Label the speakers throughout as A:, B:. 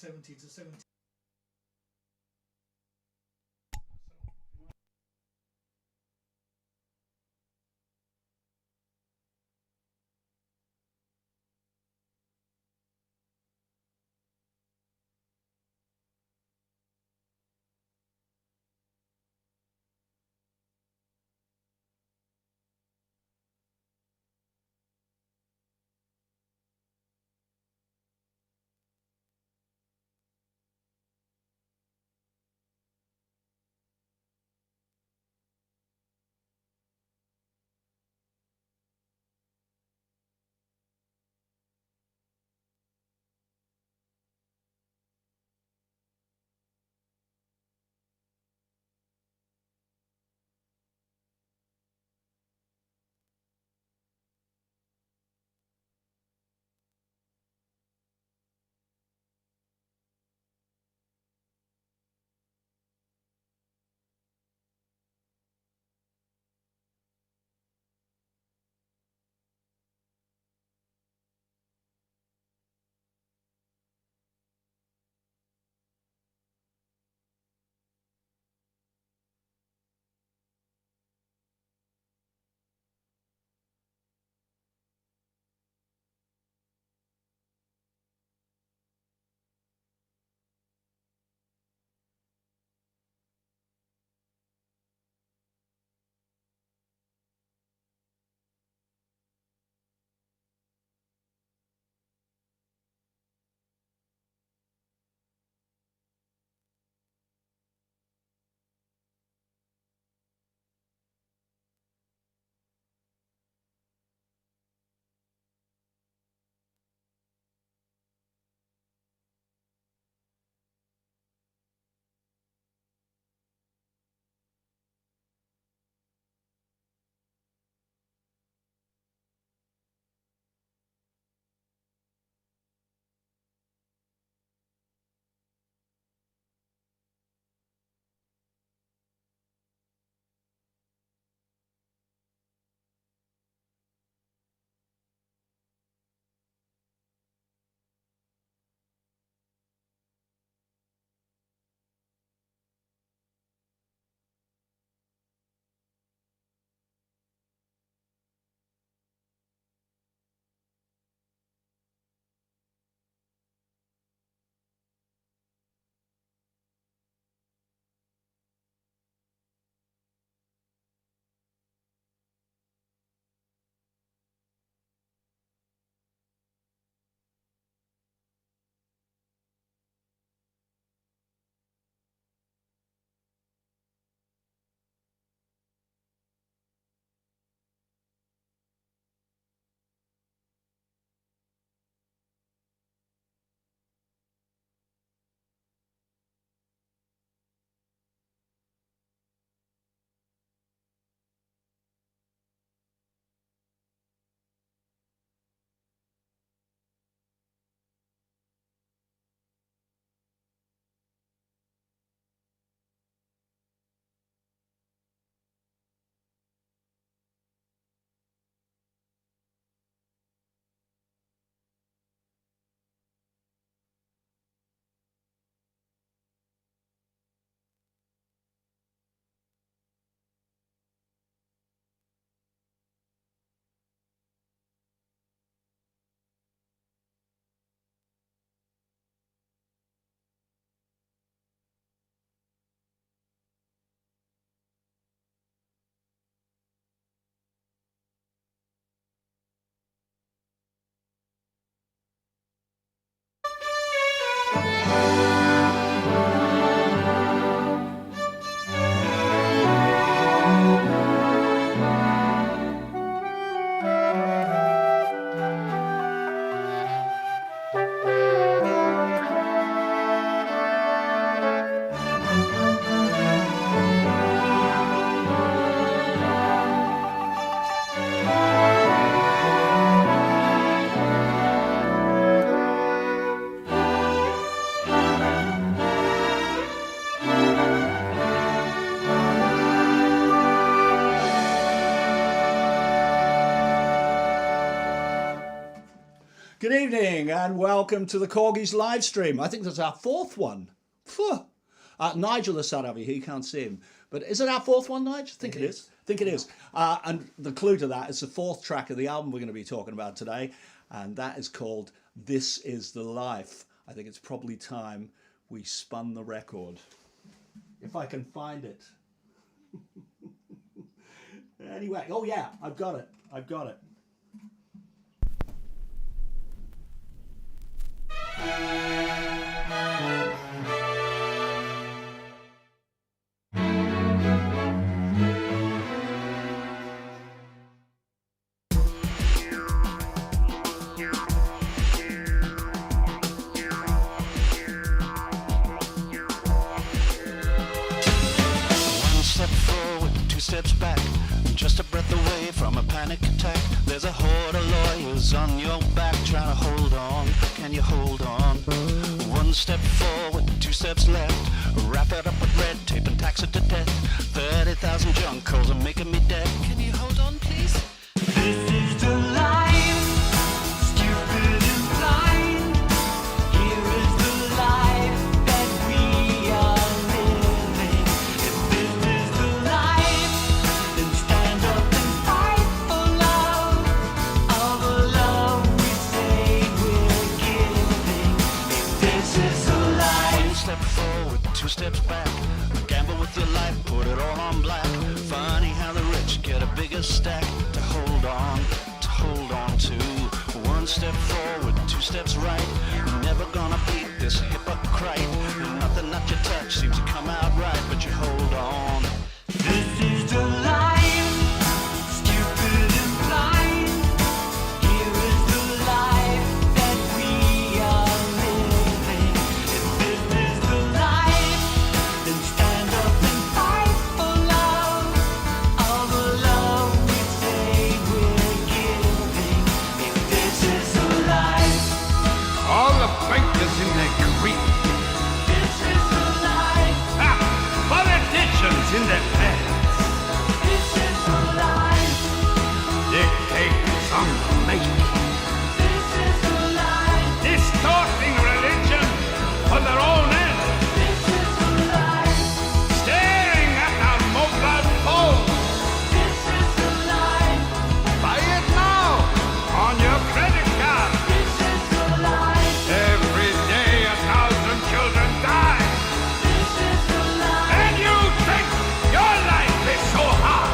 A: 70 to 70.
B: Good evening
A: evening and welcome to the Korgis live stream. I think that's our fourth one. Nigel is sat over here, you can't see him. But is it our fourth one, Nigel? I think it is. I think it is. And the clue to that is the fourth track of the album we're going to be talking about today. And that is called This Is the Life. I think it's probably time we spun the record. If I can find it. Anyway, oh yeah, I've got it. I've got it.
B: Steps back, just a breath away from a panic attack. There's a horde of lawyers on your back trying to hold on. Can you hold on? One step forward, two steps left. Wrap it up with red tape and tax it to death. 30,000 junk calls are making me dead. Can you hold on, please? This is the life, stupid and blind. Here is the life that we are living. If this is the life, then stand up and fight for love. All the love we say we're giving. If this is the life. One step forward, two steps back. Gamble with your life, put it all on black. Funny how the rich get a bigger stack to hold on to. One step forward, two steps right. You're never gonna beat this hypocrite. Nothing that you touch seems to come out right, but you hold on. This is the life, stupid and blind. Here is the life that we are living. If this is the life, then stand up and fight for love. All the love we say we're giving. If this is the life,
C: All the bankers in their creep.
B: this is the life,
C: Politicians in their pants.
B: this is the life,
C: Dictators on the make.
B: this is the life,
C: Distorting religion for their own end.
B: this is the life,
C: Staring at our mobile phones.
B: this is the life,
C: Buy it now on your credit card.
B: this is the life,
C: Every day 1,000 children die.
B: this is the life,
C: And you think your life is so hard.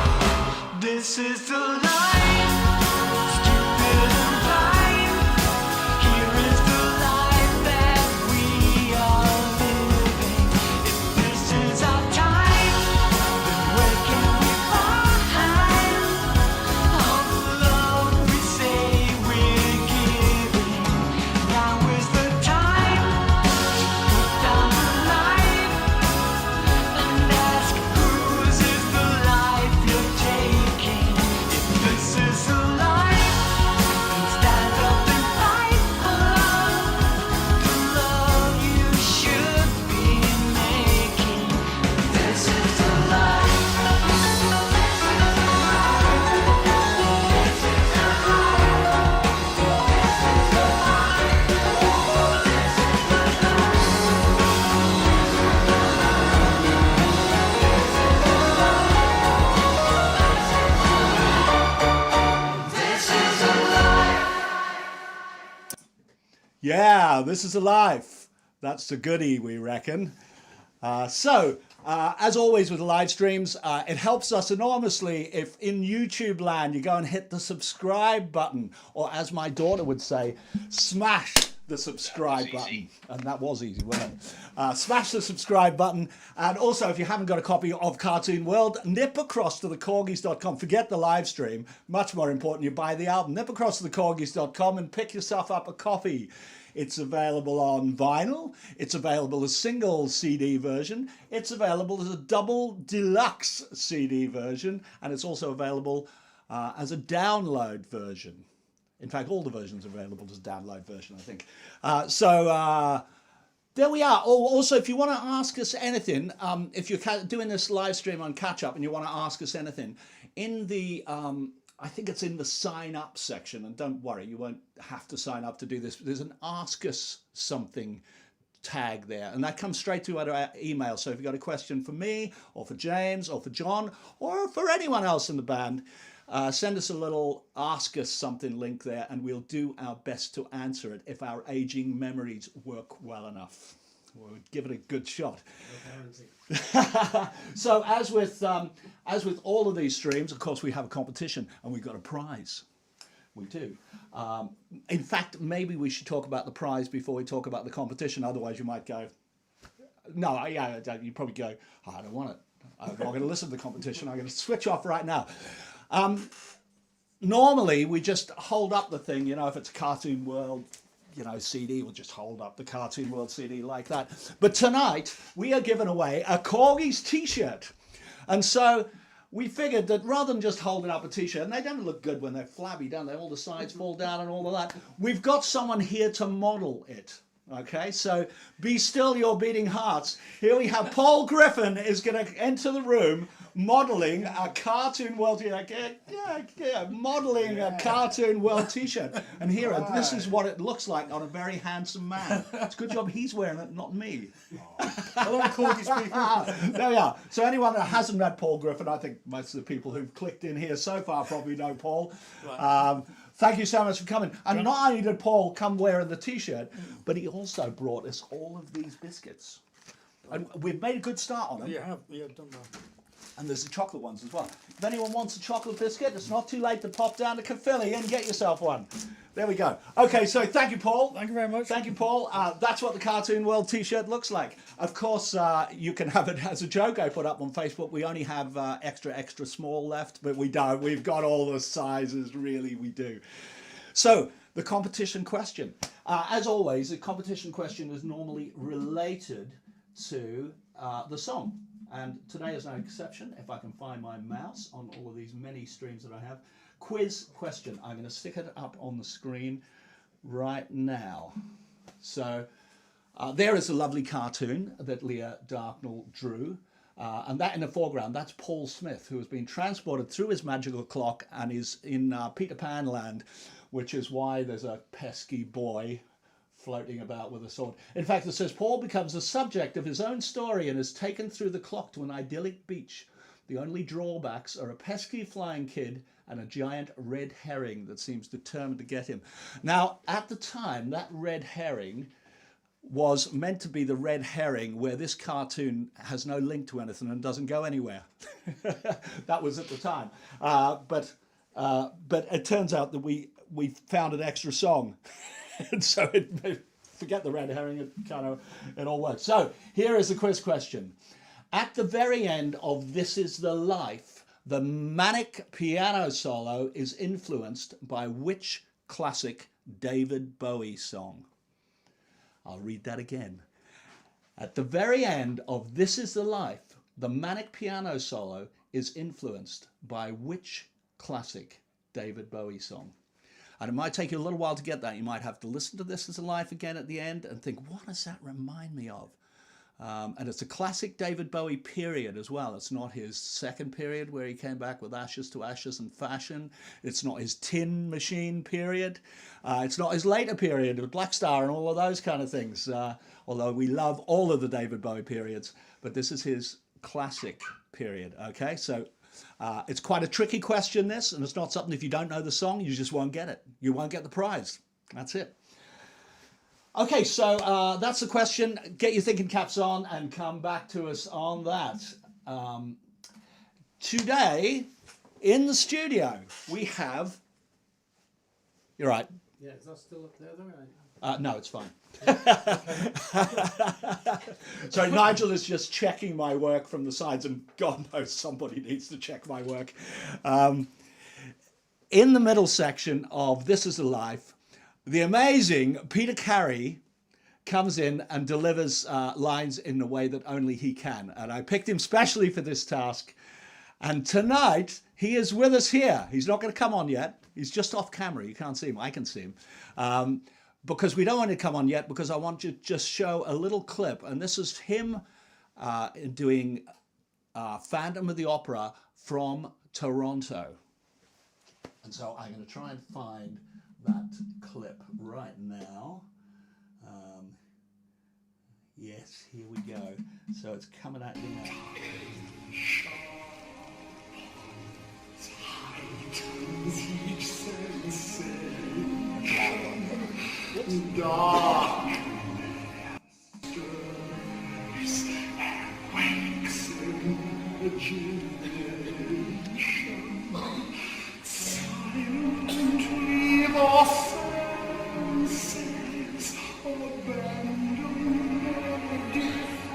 B: this is the life, stupid and blind. Here is the life that we are living. If this is our time, then where can we find all the love we say we're giving? Now is the time to put down the knife and ask whose is the life you're taking. If this is the life, then stand up and fight for love, the love you should be making. This is the life. This is the life.
A: Yeah, this is a life. That's the goodie, we reckon. As always with the live streams, it helps us enormously if in YouTube land you go and hit the subscribe button, or as my daughter would say, smash the subscribe button. And that was easy, wasn't it? Smash the subscribe button. And also, if you haven't got a copy of Cartoon World, nip across to thekorgis.com. Forget the live stream. Much more important, you buy the album. Nip across to thekorgis.com and pick yourself up a copy. It's available on vinyl. It's available as single CD version. It's available as a double deluxe CD version. And it's also available as a download version. In fact, all the versions are available as a download version, I think. There we are. Also, if you want to ask us anything, if you're doing this live stream on catch up and you want to ask us anything, in the I think it's in the sign up section, and don't worry, you won't have to sign up to do this. There's an ask us something tag there, and that comes straight to our email. So if you've got a question for me or for James or for John or for anyone else in the band, send us a little ask us something link there, and we'll do our best to answer it if our aging memories work well enough. We'll give it a good shot. So as with all of these streams, of course, we have a competition and we've got a prize. We do. In fact, maybe we should talk about the prize before we talk about the competition. Otherwise, you might go, no, yeah, you probably go, oh, I don't want it. I'm not going to listen to the competition. I'm going to switch off right now. Normally, we just hold up the thing, if it's a Cartoon World, CD, we'll just hold up the Cartoon World CD like that. But tonight, we are giving away a Korgis t-shirt. And so we figured that rather than just holding up a t-shirt, and they don't look good when they're flabby, don't they? All the sides fall down and all of that. We've got someone here to model it. Okay, so be still your beating hearts. Here we have Paul Griffin is going to enter the room modeling a Cartoon World modeling a Cartoon World t-shirt. And here, this is what it looks like on a very handsome man. It's a good job he's wearing it, not me.
D: Hello, Korgis people.
A: There we are. So anyone that hasn't met Paul Griffin, I think most of the people who've clicked in here so far probably know Paul. Thank you so much for coming. And not only did Paul come wearing the t-shirt, but he also brought us all of these biscuits. And we've made a good start on them.
D: Yeah, done well.
A: And there's the chocolate ones as well. If anyone wants a chocolate biscuit, it's not too late to pop down to Caerphilly and get yourself one. There we go. Okay, so thank you, Paul.
D: Thank you very much.
A: Thank you, Paul. That's what the Cartoon World t-shirt looks like. Of course, you can have it as a joke I put up on Facebook. We only have extra small left, but we don't. We've got all the sizes, really, we do. So, the competition question. As always, the competition question is normally related to the song. And today is no exception. If I can find my mouse on all of these many streams that I have. Quiz question. I'm going to stick it up on the screen right now. So there is a lovely cartoon that Leah Darknell drew. And that in the foreground, that's Paul Smith, who has been transported through his magical clock and is in Peter Pan land, which is why there's a pesky boy floating about with a sword. In fact, it says Paul becomes the subject of his own story and is taken through the clock to an idyllic beach. The only drawbacks are a pesky flying kid and a giant red herring that seems determined to get him. Now, at the time, that red herring was meant to be the red herring where this cartoon has no link to anything and doesn't go anywhere. That was at the time. But it turns out that we found an extra song. And so forget the red herring, it all works. So here is the quiz question. At the very end of This Is the Life, the manic piano solo is influenced by which classic David Bowie song? I'll read that again. At the very end of This Is the Life, the manic piano solo is influenced by which classic David Bowie song? And it might take you a little while to get that. You might have to listen to This Is a Life again at the end and think, what does that remind me of? And it's a classic David Bowie period as well. It's not his second period where he came back with Ashes to Ashes and Fashion. It's not his Tin Machine period. It's not his later period with Black Star and all of those kind of things. Although we love all of the David Bowie periods. But this is his classic period. Okay, so it's quite a tricky question, this, and it's not something, if you don't know the song, you just won't get it. You won't get the prize. That's it. Okay, so that's the question. Get your thinking caps on and come back to us on that. Today, in the studio, we have... You're right.
D: Yeah, is that still up there though?
A: No, it's fine. So Nigel is just checking my work from the sides, and God knows somebody needs to check my work. In the middle section of This Is the Life, the amazing Peter Karrie comes in and delivers lines in a way that only he can. And I picked him specially for this task. And tonight, he is with us here. He's not going to come on yet. He's just off camera. You can't see him. I can see him. Because we don't want to come on yet, because I want to just show a little clip. And this is him doing Phantom of the Opera from Toronto. And so I'm going to try and find that clip right now. Yes, here we go. So it's coming at you now.
C: Dark. Silently the senses abandon their differences.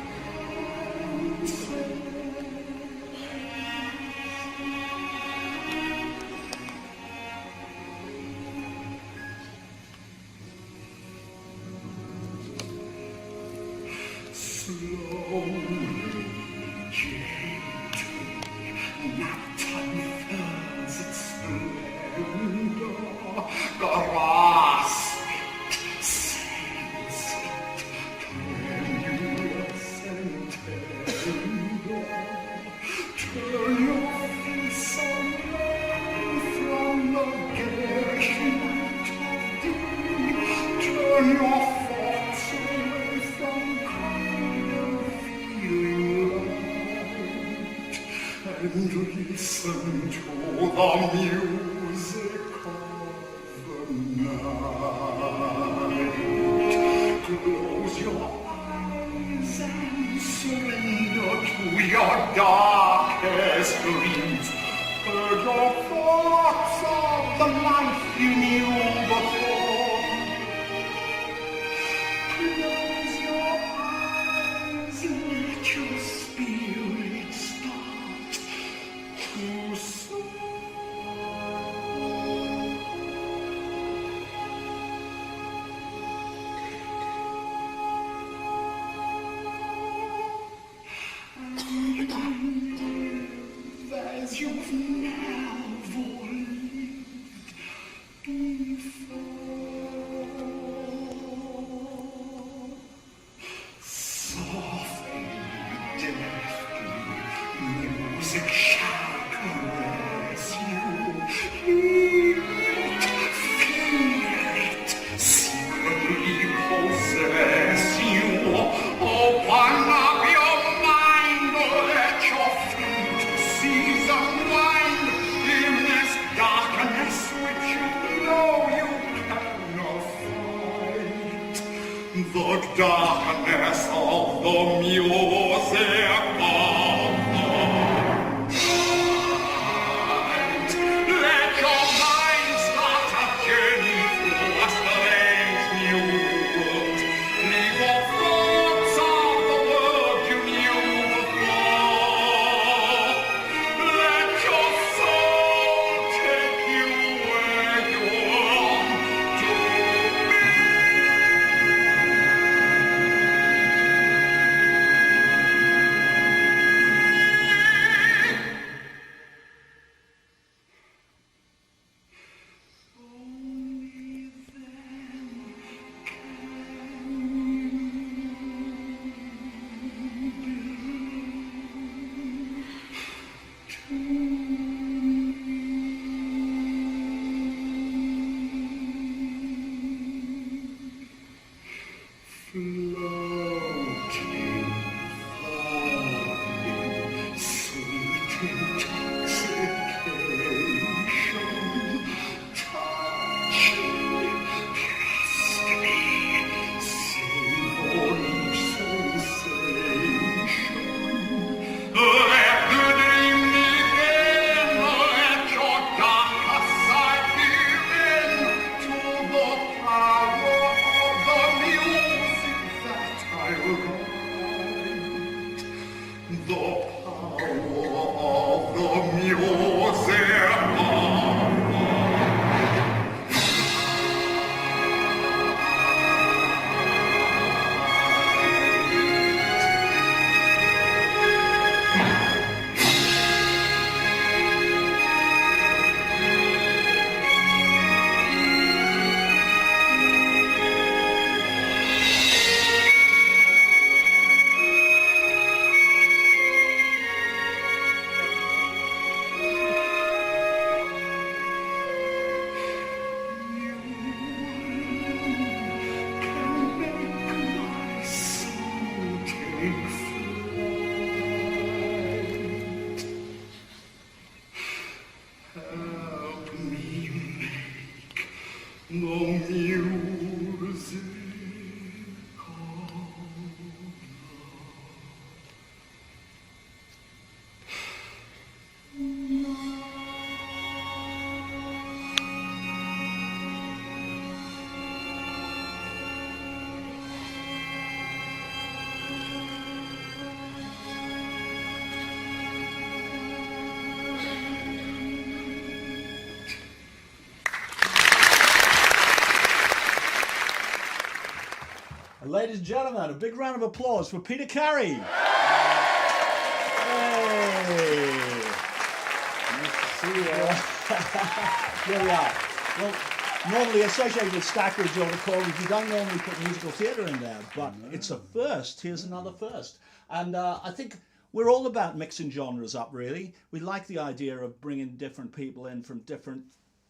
C: Slowly, gently, nighttime fills its splendor. Grasp it, sense it, tremulous and tender. Turn your face away from the garish light of day. Turn your thoughts away from kind and feeling light, and listen to the music of the night. Close your eyes and surrender to your darkest dreams. Herd your thoughts of the life you knew before. Close your eyes and let your spirit start to soar. As you've never lived before. Softly, deftly, music shall caress you. Hear it, feel it, secretly possess you. Open up your mind, let your fantasies unwind in this darkness which you know you cannot fight. The darkness of the music of the night. Let your mind start a journey through a strange new world. Leave your thoughts of the world you knew before. Let your soul take you where you long to be. Floating, falling, sweet intoxication, touching, press me, savor each sensation. Let the dream begin, let your darker side give in to the power of the music that I write. The power of the music of Help me make the music call.
A: Ladies and gentlemen, a big round of applause for Peter Karrie. Hey. Nice to see you. Here we are. Well, normally associated with Stackridge or the Korgis, you don't normally put musical theatre in there, but it's a first. Here's another first. And I think we're all about mixing genres up, really. We like the idea of bringing different people in from different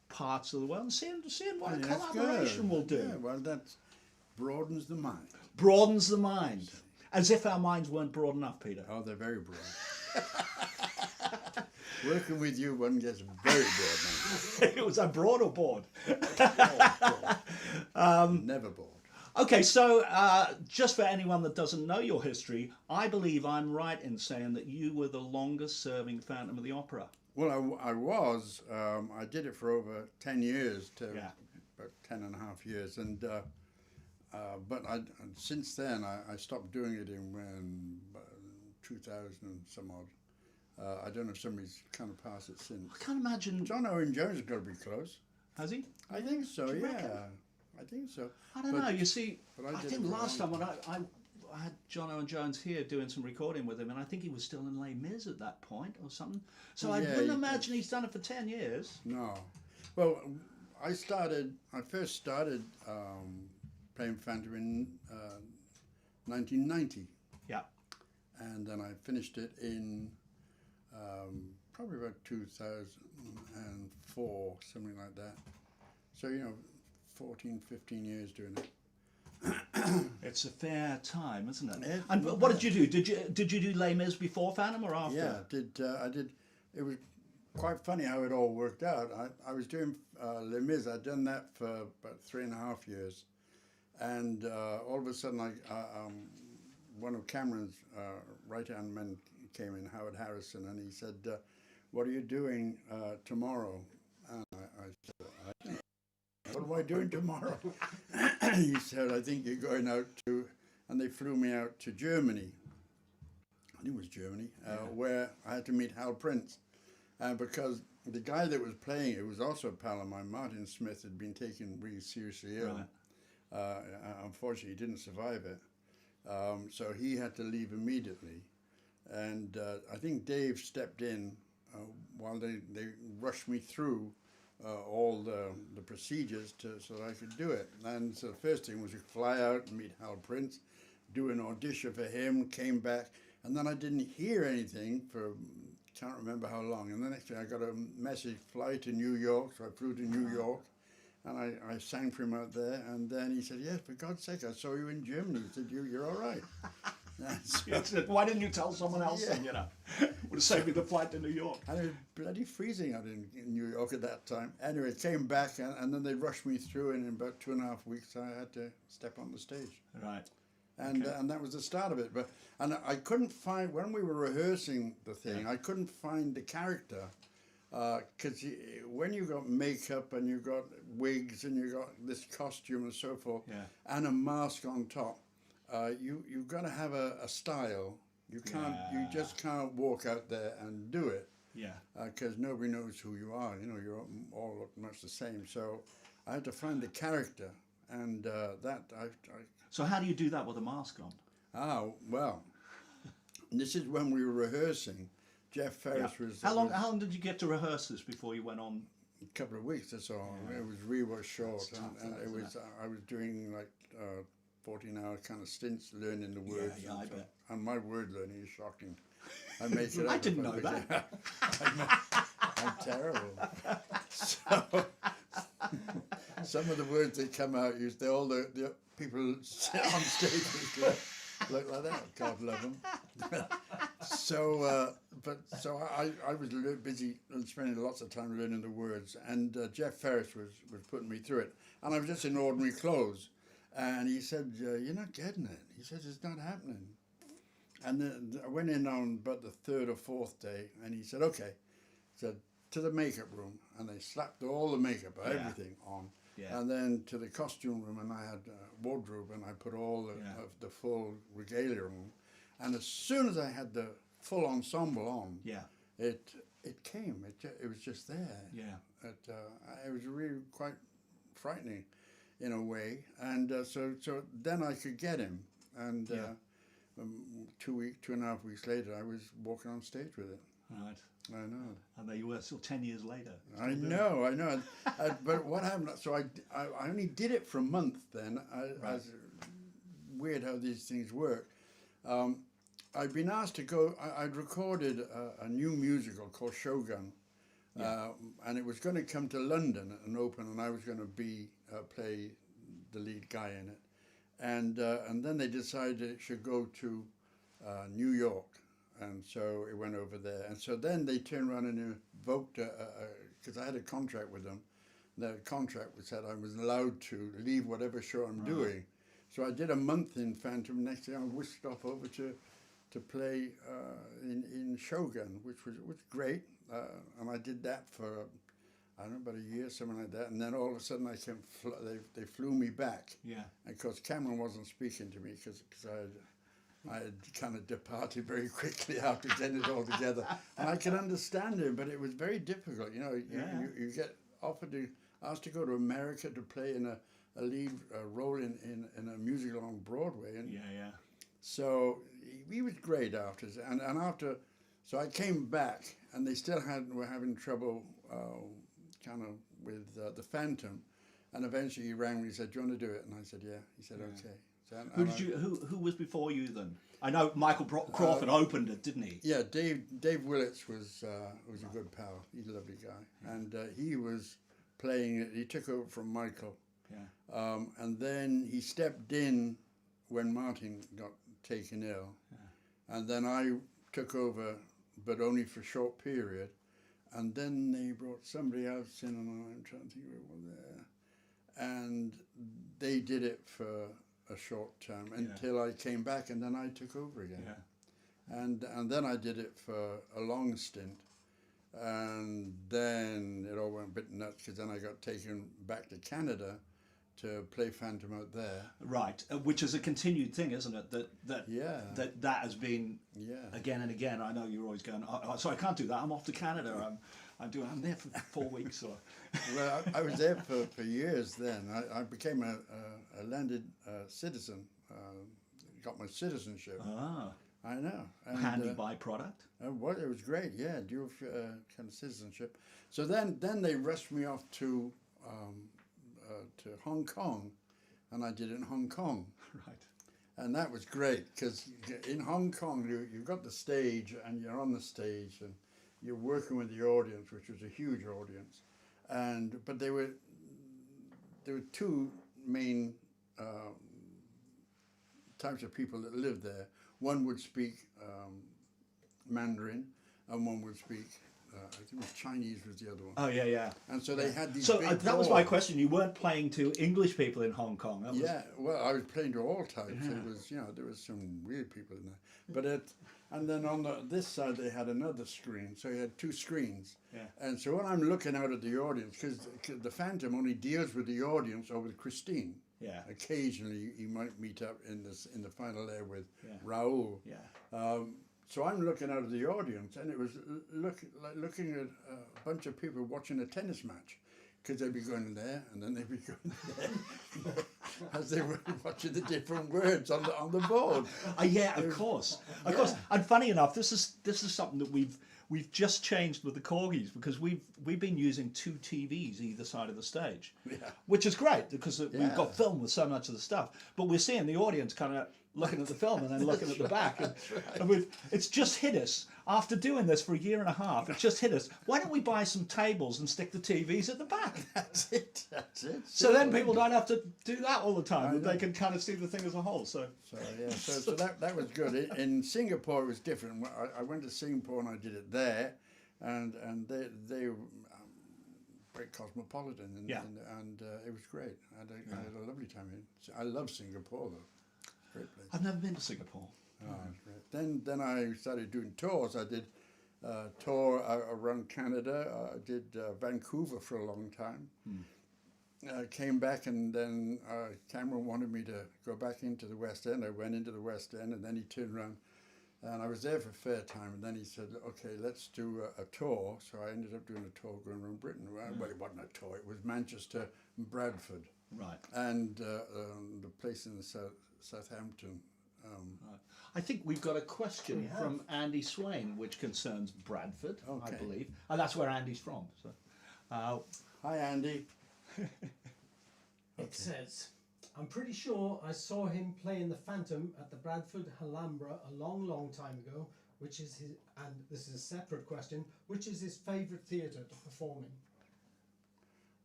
A: parts of the world and seeing what a collaboration will do.
E: Yeah, well, that broadens the mind.
A: Broadens the mind. As if our minds weren't broad enough, Peter.
E: Oh, they're very broad. Working with you, one gets very broad mind.
A: Was I broad or bored?
E: Oh, broad. Never bored.
A: Okay, so just for anyone that doesn't know your history, I believe I'm right in saying that you were the longest serving Phantom of the Opera.
E: Well, I was. I did it for over 10 years, to about 10 and a half years. But since then, I stopped doing it in 2000 and some odd. I don't know if somebody's kind of passed it since.
A: I can't imagine.
E: John Owen Jones has got to be close.
A: Has he?
E: I think so,
A: Do you
E: yeah.
A: reckon?
E: I think so.
A: I don't know. You see,
E: but I
A: I
E: did
A: think
E: it for a
A: last
E: long
A: time when I had John Owen Jones here doing some recording with him, and I think he was still in Les Mis at that point or something. So I
E: Yeah,
A: wouldn't
E: he
A: imagine he's done it for 10 years.
E: No. Well, I first started playing Phantom in 1990.
A: Yeah.
E: And then I finished it in probably about 2004, something like that. So, 14, 15 years doing it.
A: It's a fair time, isn't it?
E: It's
A: And
E: not
A: what
E: bad.
A: did you do? Did you do Les Mis before Phantom or after?
E: Yeah, I did. It was quite funny how it all worked out. I was doing Les Mis. I'd done that for about 3.5 years. And all of a sudden, one of Cameron's right-hand men came in, Howard Harrison, and he said, "What are you doing tomorrow?" And I said, "I don't know. What am I doing tomorrow?" He said, "I think you're going out to," and they flew me out to Germany. I think it was Germany, where I had to meet Hal Prince, because the guy that was playing it was also a pal of mine. Martin Smith had been taken really seriously ill.
A: Right.
E: Unfortunately, he didn't survive it. So he had to leave immediately. And I think Dave stepped in while they rushed me through all the procedures so that I could do it. And so the first thing was to fly out and meet Hal Prince, do an audition for him, came back, and then I didn't hear anything for, can't remember how long. And the next day I got a message, fly to New York. So I flew to New York. And I sang for him out there, and then he said, "Yes, for God's sake, I saw you in Germany." He said, "You're all right." So,
A: Why didn't you tell someone else? Then, would have saved me the flight to New York.
E: and it was bloody freezing out in New York at that time. Anyway, came back, and then they rushed me through, and in about 2.5 weeks, I had to step on the stage.
A: Right.
E: And and that was the start of it. And I couldn't find, when we were rehearsing the thing, I couldn't find the character. Because when you got makeup and you got wigs and you got this costume and so forth, and a mask on top, you've got to have a style. You can't. You just can't walk out there and do it.
A: Yeah.
E: Because nobody knows who you are. You all look much the same. So I had to find a character, and
A: So how do you do that with a mask on?
E: Well, this is when we were rehearsing. Jeff Ferris was.
A: How long did you get to rehearse this before you went on?
E: A couple of weeks. That's all. It was really short, and it was. I was doing like 14-hour kind of stints learning the words.
A: Yeah, I bet.
E: And my word learning is shocking. I make it.
A: I
E: up
A: didn't
E: if
A: know
E: think
A: that.
E: I'm terrible. So, some of the words that come out, all the people on stage. look like that. God love him. So I was a little busy and spending lots of time learning the words, and Jeff Ferris was putting me through it, and I was just in ordinary clothes, and he said, "You're not getting it." He said, "It's not happening." And then I went in on about the third or fourth day, and he said, "Okay," said, "to the makeup room," and they slapped all the makeup, everything on.
A: Yeah.
E: And then to the costume room, and I had a wardrobe, and I put all of the full regalia on. And as soon as I had the full ensemble on, it came. It was just there.
A: Yeah.
E: It was really quite frightening, in a way. And so then I could get him. And 2.5 weeks later, I was walking on stage with it.
A: Right.
E: I know.
A: And there you were, still 10 years later.
E: I know. But what happened? So I only did it for a month then. It's weird how these things work. I'd been asked to go. I'd recorded a new musical called Shogun, and it was going to come to London and open, and I was going to play the lead guy in it. And then they decided it should go to New York. And so it went over there. And so then they turned around and invoked, because I had a contract with them. The contract was that I was allowed to leave whatever show I'm doing. So I did a month in Phantom. Next thing I was whisked off over to play in Shogun, which was great. And I did that for, I don't know, about a year, something like that. And then all of a sudden they flew me back.
A: Yeah.
E: And of course Cameron wasn't speaking to me because I had kind of departed very quickly after getting it all together. And I could understand him, but it was very difficult. You know, you get asked to go to America to play in a lead role in a musical on Broadway. And so he was great after. And after, so I came back, and they still were having trouble kind of with the Phantom. And eventually he rang me and said, "Do you want to do it?" And I said, "Yeah." He said, "Okay."
A: Who was before you then? I know Michael Crawford opened it, didn't he?
E: Yeah, Dave Willits was a good pal. He's a lovely guy, and he was playing it. He took over from Michael, and then he stepped in when Martin got taken ill, and then I took over, but only for a short period, and then they brought somebody else in, and I'm trying to think who it was there, and they did it for a short term until I came back, and then I took over again. And then I did it for a long stint, and then it all went a bit nuts because then I got taken back to Canada to play Phantom out there.
A: Right, which is a continued thing, isn't it? That has been again and again. I know you're always going, so I can't do that. I'm off to Canada. I'm there for 4 weeks. Or
E: Well, I was there for years then. I became a landed citizen, got my citizenship. I know. And,
A: handy byproduct.
E: Well, it was great, dual kind of citizenship. So then they rushed me off to Hong Kong, and I did it in Hong Kong.
A: Right.
E: And that was great, because in Hong Kong, you've got the stage, and you're on the stage, and you're working with the audience, which was a huge audience. But there were two main types of people that lived there. One would speak Mandarin, and one would speak, I think it was Chinese was the other one.
A: Oh, yeah.
E: And so they had these
A: So
E: big
A: that was my
E: halls.
A: question. You weren't playing to English people in Hong Kong. That was...
E: Well, I was playing to all types. It was, there was some weird people in there. But and then on this side they had another screen, so you had two screens. And so when I'm looking out at the audience, because the Phantom only deals with the audience or with Christine. Occasionally you might meet up in the final there with Raoul. So I'm looking out of the audience, and it was looking at a bunch of people watching a tennis match, because they'd be going there, and then they'd be going there, as they were watching the different words on the board.
A: Of course. And funny enough, this is something that we've just changed with the Korgis, because we've been using 2 TVs either side of the stage, which is great because we've got film with so much of the stuff. But we're seeing the audience kind of looking at the film and then looking at the back. And it's just hit us. After doing this for a year and a half, it just hit us. Why don't we buy some tables and stick the TVs at the back?
E: That's it.
A: So then people don't have to do that all the time. They can kind of see the thing as a whole. So
E: that was good. In Singapore, it was different. I went to Singapore and I did it there, and they were very cosmopolitan, and it was great. I had a lovely time. I love Singapore though. Great place.
A: I've never been to Singapore.
E: Oh, great. Then I started doing tours. I did a tour around Canada. I did Vancouver for a long time. Came back, and then Cameron wanted me to go back into the West End. I went into the West End, and then he turned around, and I was there for a fair time. And then he said, "Okay, let's do a tour." So I ended up doing a tour going around Britain. Well, it wasn't a tour. It was Manchester and Bradford,
A: Right.
E: and the place in the Southampton.
A: I think we've got a question from Andy Swain, which concerns Bradford, I
E: Okay.
A: believe. And that's where Andy's from. So,
E: Hi, Andy.
D: It says, I'm pretty sure I saw him playing the Phantom at the Bradford Alhambra a long, long time ago, which is his, and this is a separate question, which is his favourite theatre to perform in?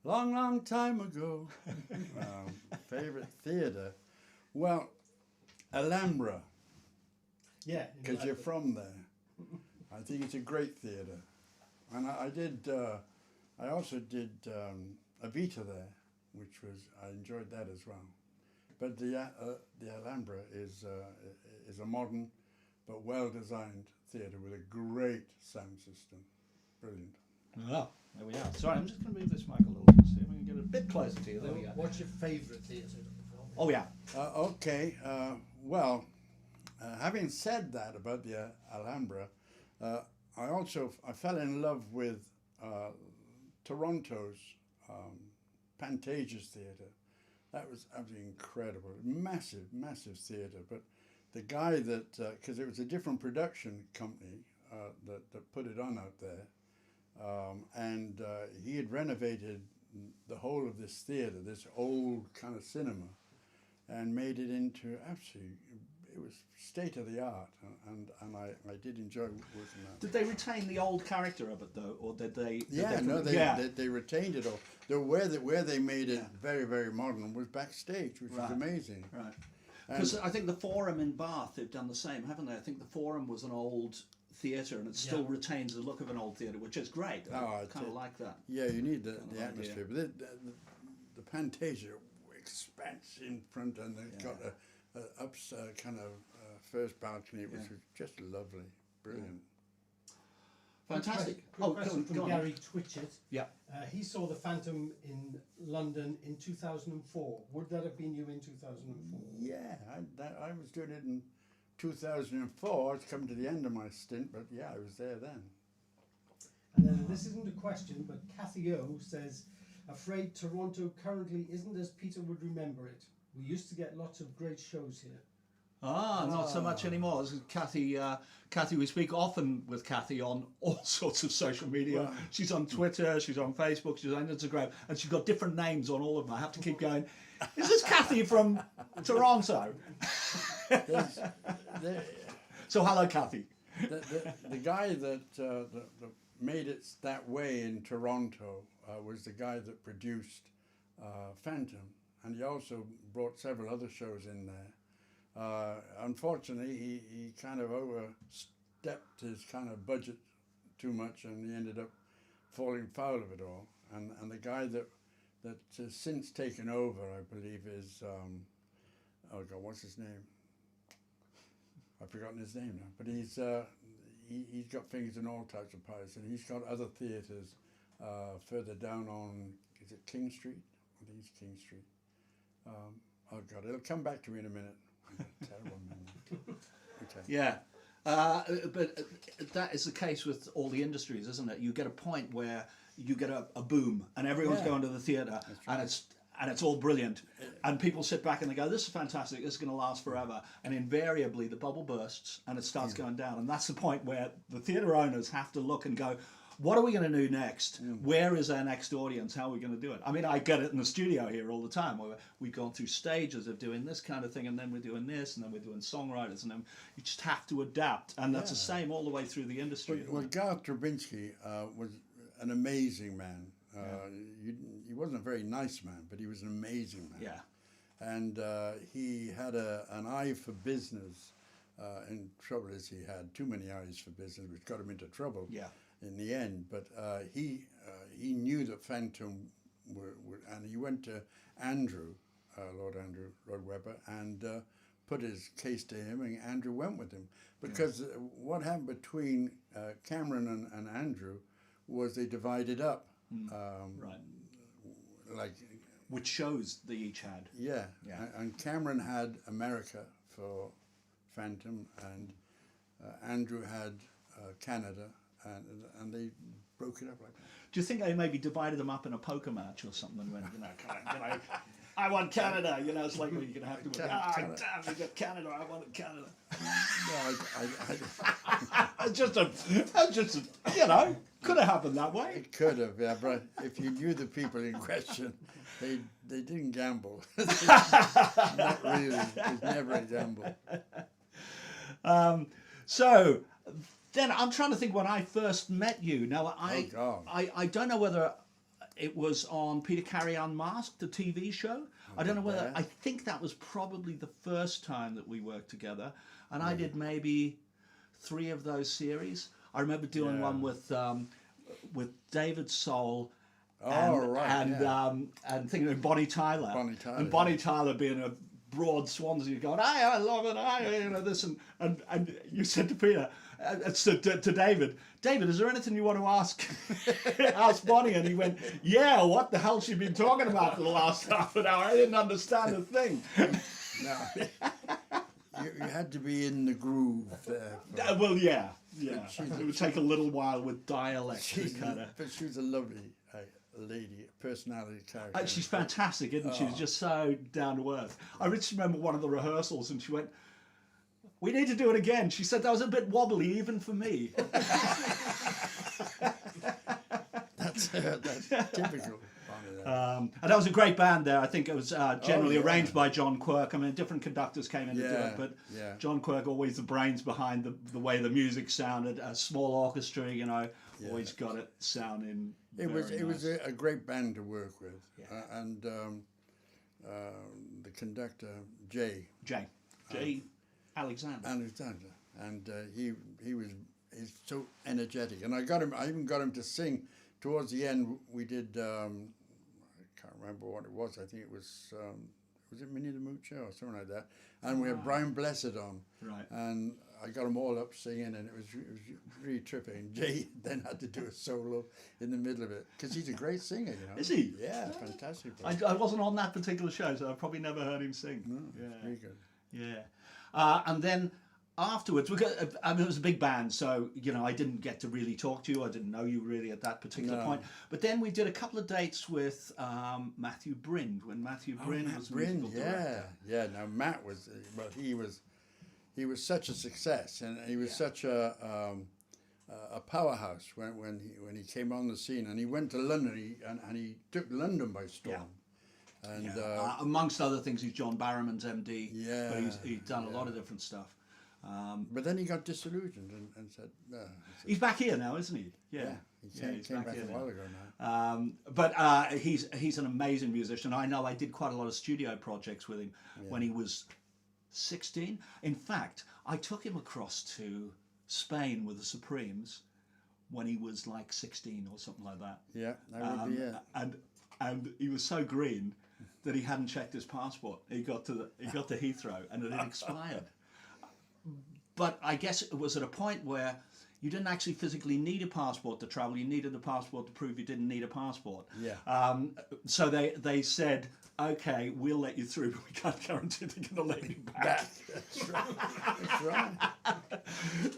E: Long, long time ago. Favorite theatre? Well, Alhambra,
D: Yeah. in
E: because you're
D: Bradford.
E: from there. I think it's a great theatre. And I also did Evita there, which was, I enjoyed that as well. But the Alhambra is a modern but well-designed theatre with a great sound system. Brilliant.
A: oh, there we are. Sorry, I'm just going to move this mic a little bit, see if we can get a bit closer to you. There we go.
D: What's your favourite theatre to perform in?
A: Oh, yeah.
E: Okay, well, having said that about the Alhambra, I fell in love with Toronto's Pantages Theatre. That was absolutely incredible, massive, massive theatre. But the guy that, because it was a different production company that put it on out there, and he had renovated the whole of this theatre, this old kind of cinema, and made it into absolutely, it was state of the art, and I did enjoy working that.
A: Did they retain the old character of it, though, or did they...
E: They retained it all. Where they made it very, very modern was backstage, which was amazing.
A: Right. Because I think the Forum in Bath, they've done the same, haven't they? I think the Forum was an old theatre, and it still retains the look of an old theatre, which is great. I kind of like that.
E: Yeah, you need the atmosphere. But the Pantasia expanse in front, and they've got a kind of first balcony, which was just lovely, brilliant.
A: Fantastic.
D: Quick question from
A: go on.
D: Gary Twitchett.
A: Yeah.
D: He saw the Phantom in London in 2004. Would that have been you in 2004?
E: Yeah, I was doing it in 2004. It's come to the end of my stint, but yeah, I was there then.
D: And then this isn't a question, but Kathy O says, afraid Toronto currently isn't as Peter would remember it. We used to get lots of great shows here.
A: Not so much anymore. This is Kathy, we speak often with Kathy on all sorts of social media.
E: Wow.
A: She's on Twitter, she's on Facebook, she's on Instagram, and she's got different names on all of them. I have to keep going, is this Kathy from Toronto? So hello, Kathy.
E: The guy that made it that way in Toronto was the guy that produced Phantom, and he also brought several other shows in there. Unfortunately, he kind of overstepped his kind of budget too much, and he ended up falling foul of it all. And the guy that has since taken over, I believe, is oh God, what's his name? I've forgotten his name now. But he's got fingers in all types of pies, and he's got other theatres further down on, is it King Street? I think it's King Street. Oh God, it'll come back to me in a minute. Terrible memory. Okay.
A: Yeah. But that is the case with all the industries, isn't it? You get a point where you get a boom and everyone's going to the theatre, and it's all brilliant, and people sit back and they go, this is fantastic, this is going to last forever, and invariably the bubble bursts and it starts going down, and that's the point where the theatre owners have to look and go, what are we going to do next? Where is our next audience? How are we going to do it? I mean, I get it in the studio here all the time. Where we've gone through stages of doing this kind of thing, and then we're doing this, and then we're doing songwriters, and then you just have to adapt. And that's the same all the way through the industry.
E: Well, Garth Drabinsky was an amazing man. He wasn't a very nice man, but he was an amazing man.
A: Yeah.
E: And he had an eye for business. In trouble as he had too many eyes for business, which got him into trouble.
A: Yeah.
E: In the end, but he knew that Phantom and he went to Andrew, Lord Webber, and put his case to him, and Andrew went with him because what happened between Cameron and Andrew was they divided up.
A: Right.
E: Like.
A: Which shows they each had.
E: Yeah.
A: Yeah.
E: And Cameron had America for Phantom, and Andrew had Canada, and they broke it up like that.
A: Do you think they maybe divided them up in a poker match or something and went, I want Canada, it's like, well, you're going to have to win. Damn, we got Canada, I wanted Canada.
E: No,
A: just a, could have happened that way.
E: it could have, yeah, but if you knew the people in question, they didn't gamble. Not really. It was never a gamble.
A: So then I'm trying to think when I first met you. Now,
E: God.
A: I don't know whether it was on Peter Karrie Unmasked, the TV show. I don't know whether, I think that was probably the first time that we worked together. And I did maybe 3 of those series. I remember doing one with David Soul and thinking of Bonnie Tyler. And Bonnie Tyler being a broad Swansea going, I love it, this, and you said to Peter, to David, is there anything you want to ask Bonnie? And he went, yeah, what the hell she been talking about for the last half an hour? I didn't understand a thing.
E: No. You had to be in the groove there.
A: Well, yeah. It would take a little while with dialect.
E: But she was a lovely lady, personality character.
A: She's fantastic, isn't she? She's just so down to earth. I just remember one of the rehearsals and she went, we need to do it again. She said that was a bit wobbly even for me.
E: That's typical.
A: And that was a great band there. I think it was generally arranged by John Quirk. I mean, different conductors came in to do it, but John Quirk always the brains behind the way the music sounded. A small orchestra, always got it sounding.
E: It was a great band to work with, and the conductor Jay Alexander, and he's so energetic, and I even got him to sing towards the end. We did. I can't remember what it was. I think it was it Minnie the Moocher or something like that. And we had Brian Blessed on.
A: Right.
E: And I got them all up singing, and it was really trippy. And Jay then had to do a solo in the middle of it because he's a great singer,
A: Is he?
E: Yeah, fantastic.
A: I wasn't on that particular show, so I probably never heard him sing.
E: No, very good.
A: Yeah. And then afterwards, it was a big band, so I didn't get to really talk to you. I didn't know you really at that particular point. But then we did a couple of dates with Matthew Brind when Matthew Brind was musical director.
E: Yeah. Now Matt was, he was such a success, and he was such a powerhouse when he came on the scene, and he went to London, and he took London by storm.
A: Yeah. And amongst other things, he's John Barrowman's MD.
E: Yeah,
A: but he's done a lot of different stuff.
E: But then he got disillusioned and said,
A: he's back here now, isn't he?
E: Yeah, he came back a while ago now.
A: But he's an amazing musician. I know I did quite a lot of studio projects with him when he was 16. In fact, I took him across to Spain with the Supremes when he was like 16 or something like that.
E: Yeah, that would be it.
A: And he was so green that he hadn't checked his passport. He got to Heathrow and it had expired. But I guess it was at a point where you didn't actually physically need a passport to travel. You needed a passport to prove you didn't need a passport.
E: Yeah.
A: So they said, okay, we'll let you through, but we can't guarantee they're going to let you back.
E: That's right.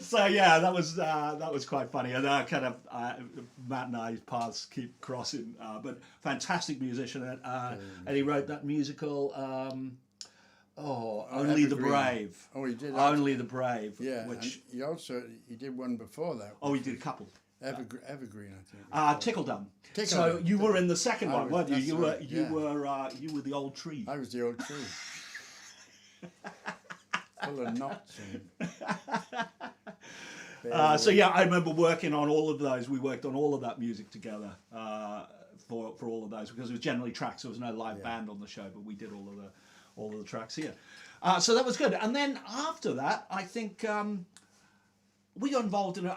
A: So yeah, that was quite funny, and Matt and I's paths keep crossing. But fantastic musician, and he wrote that musical. Only the Brave.
E: Oh, he did.
A: Only the Brave.
E: Yeah,
A: which
E: and he did one before that.
A: Oh, he did a couple.
E: Evergreen, I think.
A: Tickledum.
E: Tickledum.
A: So you were in the second
E: I
A: one,
E: was-
A: weren't you?
E: that's
A: You were
E: right, yeah.
A: you were the old tree.
E: I was the old tree. Full of knots and...
A: So yeah, I remember working on all of those. We worked on all of that music together for all of those because it was generally tracks. There was no live band on the show, but we did all of the tracks here. So that was good. And then after that, I think we got involved in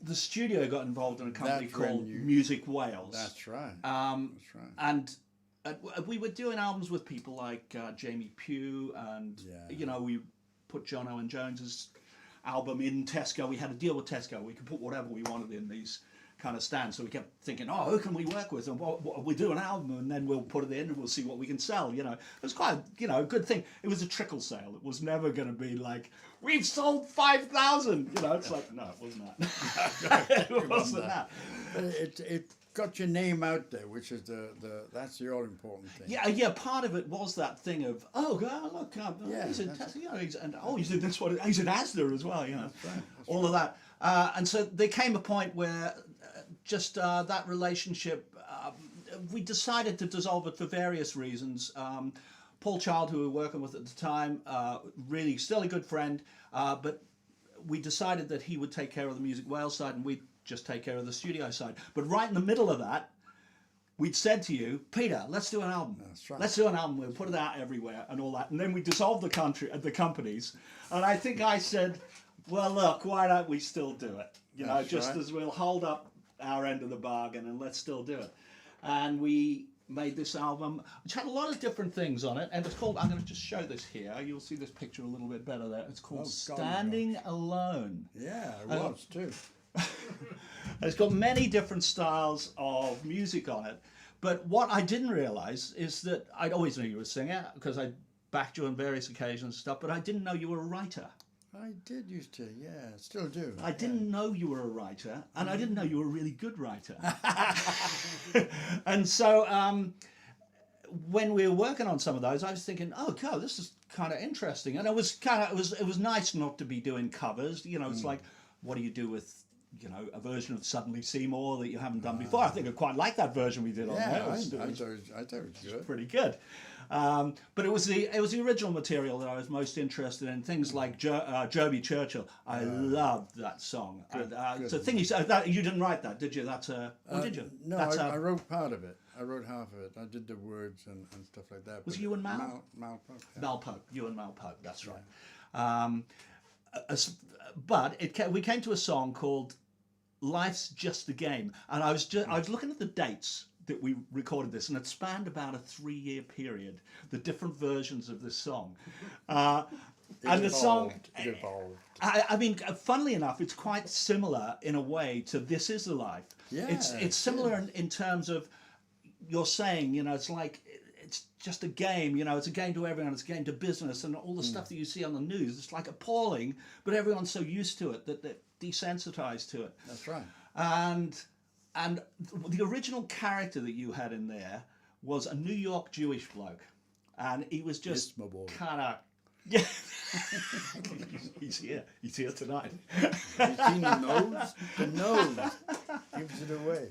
A: the studio got involved in a company
E: That's when
A: called
E: you-
A: Music Wales.
E: That's right.
A: That's
E: right.
A: And we were doing albums with people like Jamie Pugh, and you know, we put John Owen Jones's album in Tesco. We had a deal with Tesco. We could put whatever we wanted in these kind of stands. So we kept thinking, oh, who can we work with? And we do an album, and then we'll put it in, and we'll see what we can sell. You know, it was quite a good thing. It was a trickle sale. It was never going to be like, we've sold 5,000. You know, it's like, no, it wasn't that. It wasn't that.
E: But it got your name out there, which is that's the all important thing.
A: Yeah. Part of it was that thing of, oh, God, look, he's in Tesco, you know, he's in this one, he's in Asda as well, you know, all of that. And so there came a point where just that relationship, we decided to dissolve it for various reasons. Paul Child, who we were working with at the time, really still a good friend, but we decided that he would take care of the Music Wales side and we'd just take care of the studio side. But right in the middle of that, we'd said to you, Peter, let's do an album.
E: That's right.
A: Let's do an album. We'll put it out everywhere and all that. And then we dissolved the companies. And I think I said, well, look, why don't we still do it? You know,
E: That's
A: just
E: right.
A: as we'll hold up our end of the bargain and let's still do it. And we made this album, which had a lot of different things on it. And it's called, I'm going to just show this here. You'll see this picture a little bit better there. It's called Standing Alone.
E: Yeah, it was too.
A: It's got many different styles of music on it. But what I didn't realize is that I'd always knew you were a singer because I backed you on various occasions and stuff, but I didn't know you were a writer.
E: I did used to, yeah, still do.
A: I didn't know you were a writer, and I didn't know you were a really good writer. And so when we were working on some of those, I was thinking, oh God, this is kind of interesting. And it was nice not to be doing covers. You know, it's like, what do you do with, you know, a version of Suddenly Seymour that you haven't done before? I think I quite liked that version we did on there.
E: I thought it was good.
A: Pretty good. But it was the original material that I was most interested in. Things like Joby Churchill. I loved that song. So the thing is, you didn't write that, did you? Or did you?
E: No, I wrote part of it. I wrote half of it. I did the words and stuff like that.
A: Was
E: but
A: you and Mal?
E: Mal Pope. Yeah.
A: Mal Pope. You and Mal Pope. That's right. But we came to a song called "Life's Just a Game," and I was looking at the dates that we recorded this, and it spanned about a 3-year period. The different versions of this song, and the song.
E: It evolved.
A: I mean, funnily enough, it's quite similar in a way to "This Is the Life."
E: Yeah,
A: it's similar in terms of you're saying, you know, it's like it's just a game, you know, it's a game to everyone, it's a game to business, and all the stuff that you see on the news, it's like appalling, but everyone's so used to it that they're desensitized to it.
E: That's right.
A: And the original character that you had in there was a New York Jewish bloke, and he was just kind of, yeah. He's here tonight.
E: You seen the nose? The nose gives it away.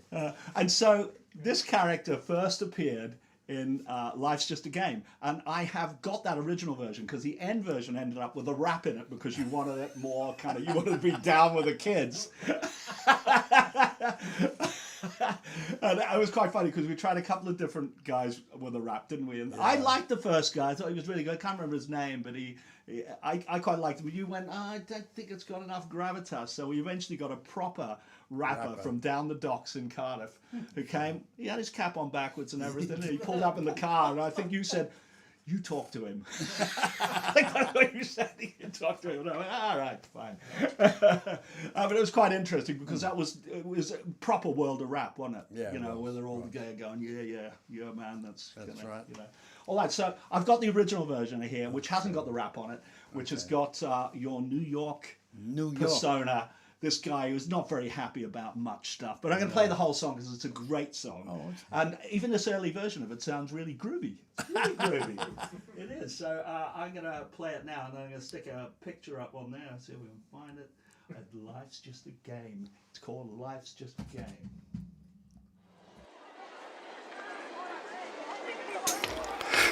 A: And so this character first appeared in Life's Just a Game, and I have got that original version because the end version ended up with a rap in it because you wanted it more kind of, you wanted to be down with the kids. And it was quite funny because we tried a couple of different guys with a rap, didn't we? And I liked the first guy. I thought he was really good. I can't remember his name, but I quite liked him. But you went, I don't think it's got enough gravitas. So we eventually got a proper rapper from down the docks in Cardiff who came. He had his cap on backwards and everything. And he pulled up in the car, and I think you said, you talk to him. I think that's what you said. You talk to him. And I went, all right, fine. But it was quite interesting because it was a proper world of rap, wasn't it?
E: Yeah.
A: You know, where they're all going, yeah, you're a man. That's
E: right.
A: You know. All right, so I've got the original version here, which hasn't got the rap on it, which has got your New York persona. This guy who's not very happy about much stuff. But I'm going to play the whole song because it's a great song.
E: Oh, okay.
A: And even this early version of it sounds really groovy. It's really groovy. It is. So I'm going to play it now, and I'm going to stick a picture up on there, see if we can find it. I'd Life's just a game. It's called Life's Just a Game.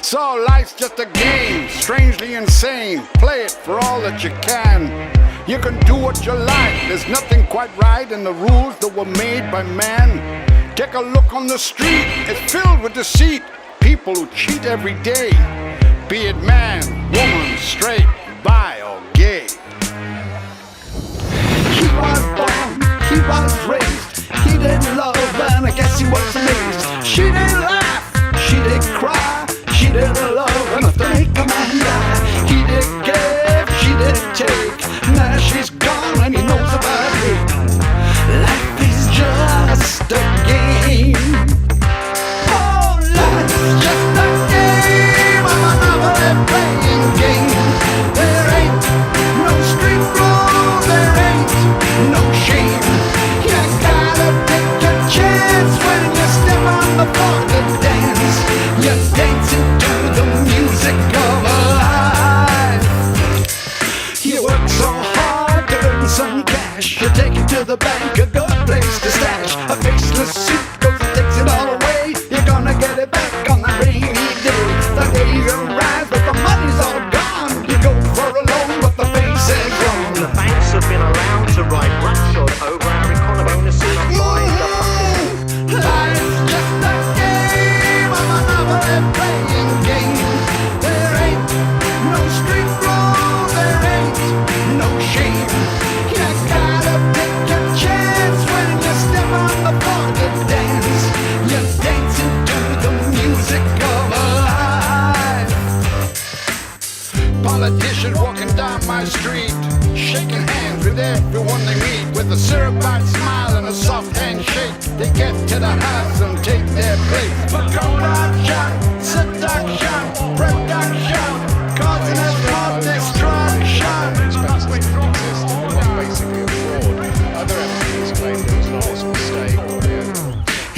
E: So life's just a game, strangely insane. Play it for all that you can. You can do what you like. There's nothing quite right in the rules that were made by man. Take a look on the street. It's filled with deceit. People who cheat every day. Be it man, woman, straight, bi or gay.
B: He was born, he was raised. He didn't love and I guess he was amazed. She didn't laugh, she didn't cry. She didn't love enough to make a man die. He didn't give, she didn't take. Now she's gone and he knows about it. Life is just a game. Oh, life's just a game. I'm another playing game. There ain't no street rule, there ain't no shame. You gotta take a chance when you step on the floor to dance. You're dancing to the music of life. You work so hard to earn some cash. You take it to the bank, a good place to stash. A faceless suit goes and takes it all away. You're gonna get it back on that rainy day. The day you arrive, but the money's all gone. You go for a loan, but the face is gone.
F: The banks have been allowed to ride roughshod over our economy. Bonuses are buying the
B: Life's just a game. I'm another playing game. There ain't no street rule, there ain't no shame. You gotta take a chance when you step on the floor to dance. You're dancing to the music of life.
E: Politicians walking down my street, shaking hands with everyone they meet, with a syrup-eyed smile and a soft handshake. They get to the house and take their place. But corruption, seduction, production, causing us more destruction.
G: Basically a fraud. Other entities claim there was an honest mistake.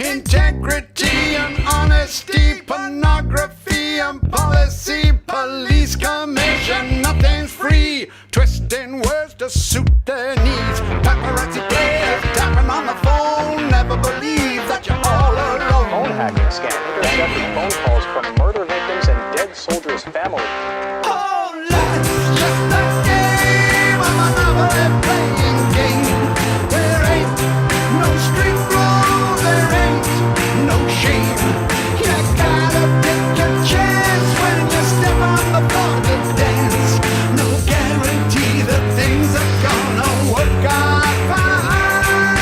E: Integrity and honesty, pornography and policy, police commission, nothing's free. Twisting words to suit their needs. Paparazzi players tapping on the phone. Never believe that you're all alone.
F: phone hacking scam. Intercepted phone calls from murder victims and dead soldiers' families.
B: Oh, life's just a game. I'm another playing game. There ain't no street rule, there ain't no shame. You gotta take a chance when you step on the floor to dance. No guarantee that things are gonna work out fine.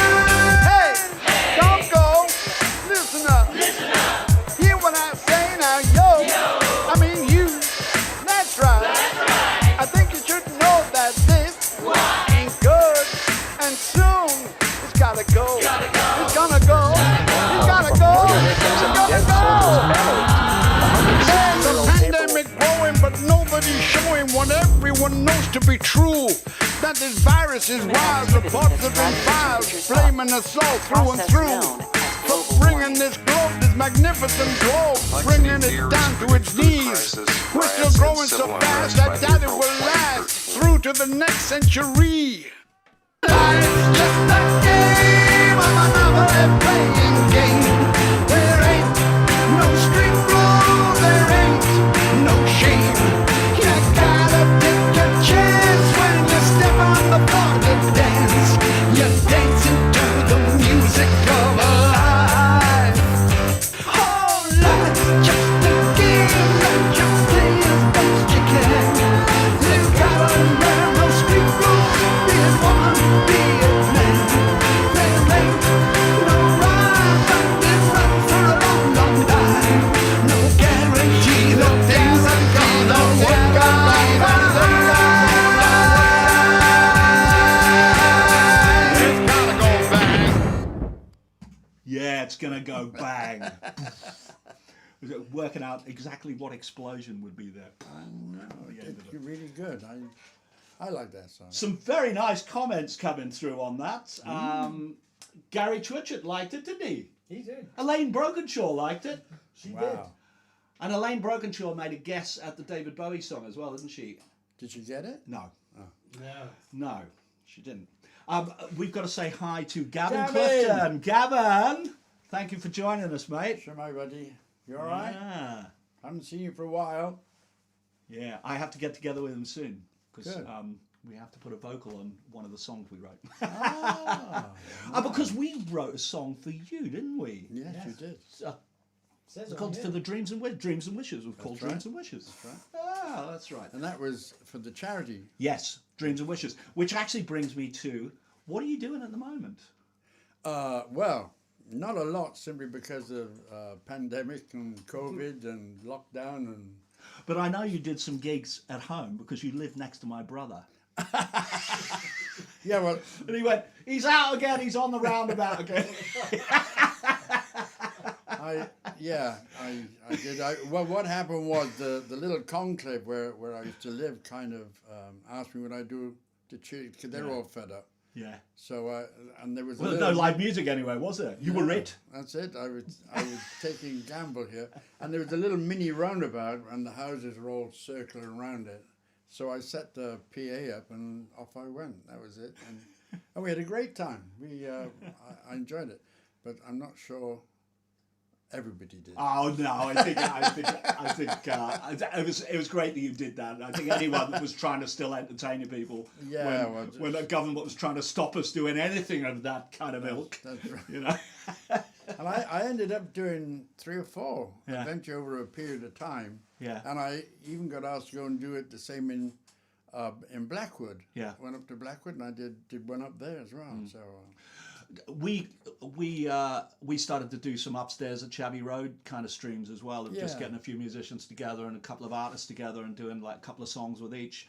E: Hey, don't go. Listen up. Hear what I say now, yo. I mean you. That's right. I think you should know that this ain't good. And soon it's gotta go. It's gonna go. It's gotta go. It's gonna go. There's a pandemic growing, but nobody's showing what everyone knows to be true. That this virus is wild. Reports have been filed, blaming us all through and through. For bringing this globe, this magnificent globe, bringing it down to its knees. We're still growing so fast, I doubt it will last through to the next century.
B: Life's just a game. I'm another playing game. There ain't no street rule, there ain't no shame. You gotta take a chance when you step on the floor to dance. You're dancing to the music of life. Oh, life's just a game that you play as best you can. You gotta learn no street rules, be it woman, be it man. There ain't no rhyme, but it runs for a long, long time. No guarantee that things are gonna work out
E: It's gotta go bang.
A: Yeah, it's gonna go bang. Working out exactly what explosion would be there.
E: No, it's really good. I like that song.
A: Some very nice comments coming through on that. Gary Twitchett liked it, didn't he?
D: He did.
A: Elaine Brokenshaw liked it.
D: She
E: Wow.
A: And Elaine Brokenshaw made a guess at the David Bowie song as well, didn't she?
E: Did you get it?
A: No.
D: did. No.
A: No. She didn't. We've got to say hi to Gavin
E: Gavin!
A: Clifton. Gavin, thank you for joining us, mate.
E: Sure, my buddy. You all right?
A: Yeah.
E: Haven't seen you for a while.
A: Yeah, I have to get together with him soon because
E: Good.
A: we have to put a vocal on one of the songs we wrote.
E: Ah,
A: Because we wrote a song for you, didn't we?
E: yes, you did.
D: Says
A: It's
D: on
A: called
D: here.
A: For the Dreams and Wishes. Dreams and Wishes was called
E: right.
A: Dreams and Wishes.
E: That's right.
A: Ah, that's right.
E: And that was for the charity.
A: Yes, Dreams and Wishes. Which actually brings me to, what are you doing at the moment?
E: Well, not a lot, simply because of pandemic and COVID and lockdown and.
A: But I know you did some gigs at home because you live next to my brother.
E: Yeah, well,
A: And he went, he's out again, he's on the roundabout again.
E: I did. Well, what happened was the little conclave where I used to live kind of asked me what I do to cheer because they're all fed up.
A: Yeah.
E: So and there was
A: Well,
E: a
A: there's
E: little,
A: no live music anyway, was there? You were it.
E: That's it. I was taking a gamble here, and there was a little mini roundabout, and the houses were all circling around it. So I set the PA up, and off I went. That was it, and we had a great time. I enjoyed it, but I'm not sure everybody did.
A: Oh no! I think it was great that you did that. I think anyone that was trying to still entertain people,
E: Yeah,
A: when,
E: well, just-
A: when the government was trying to stop us doing anything of that kind of ilk,
E: That's right.
A: you know.
E: And I ended up doing 3 or 4
A: Yeah.
E: eventually over a period of time.
A: Yeah.
E: And I even got asked to go and do it the same in Blackwood.
A: Yeah.
E: Went up to Blackwood and I did one up there as well. So
A: We started to do some upstairs at Shabbey Road kind of streams as well, of just
E: Yeah.
A: getting a few musicians together and a couple of artists together and doing like a couple of songs with each,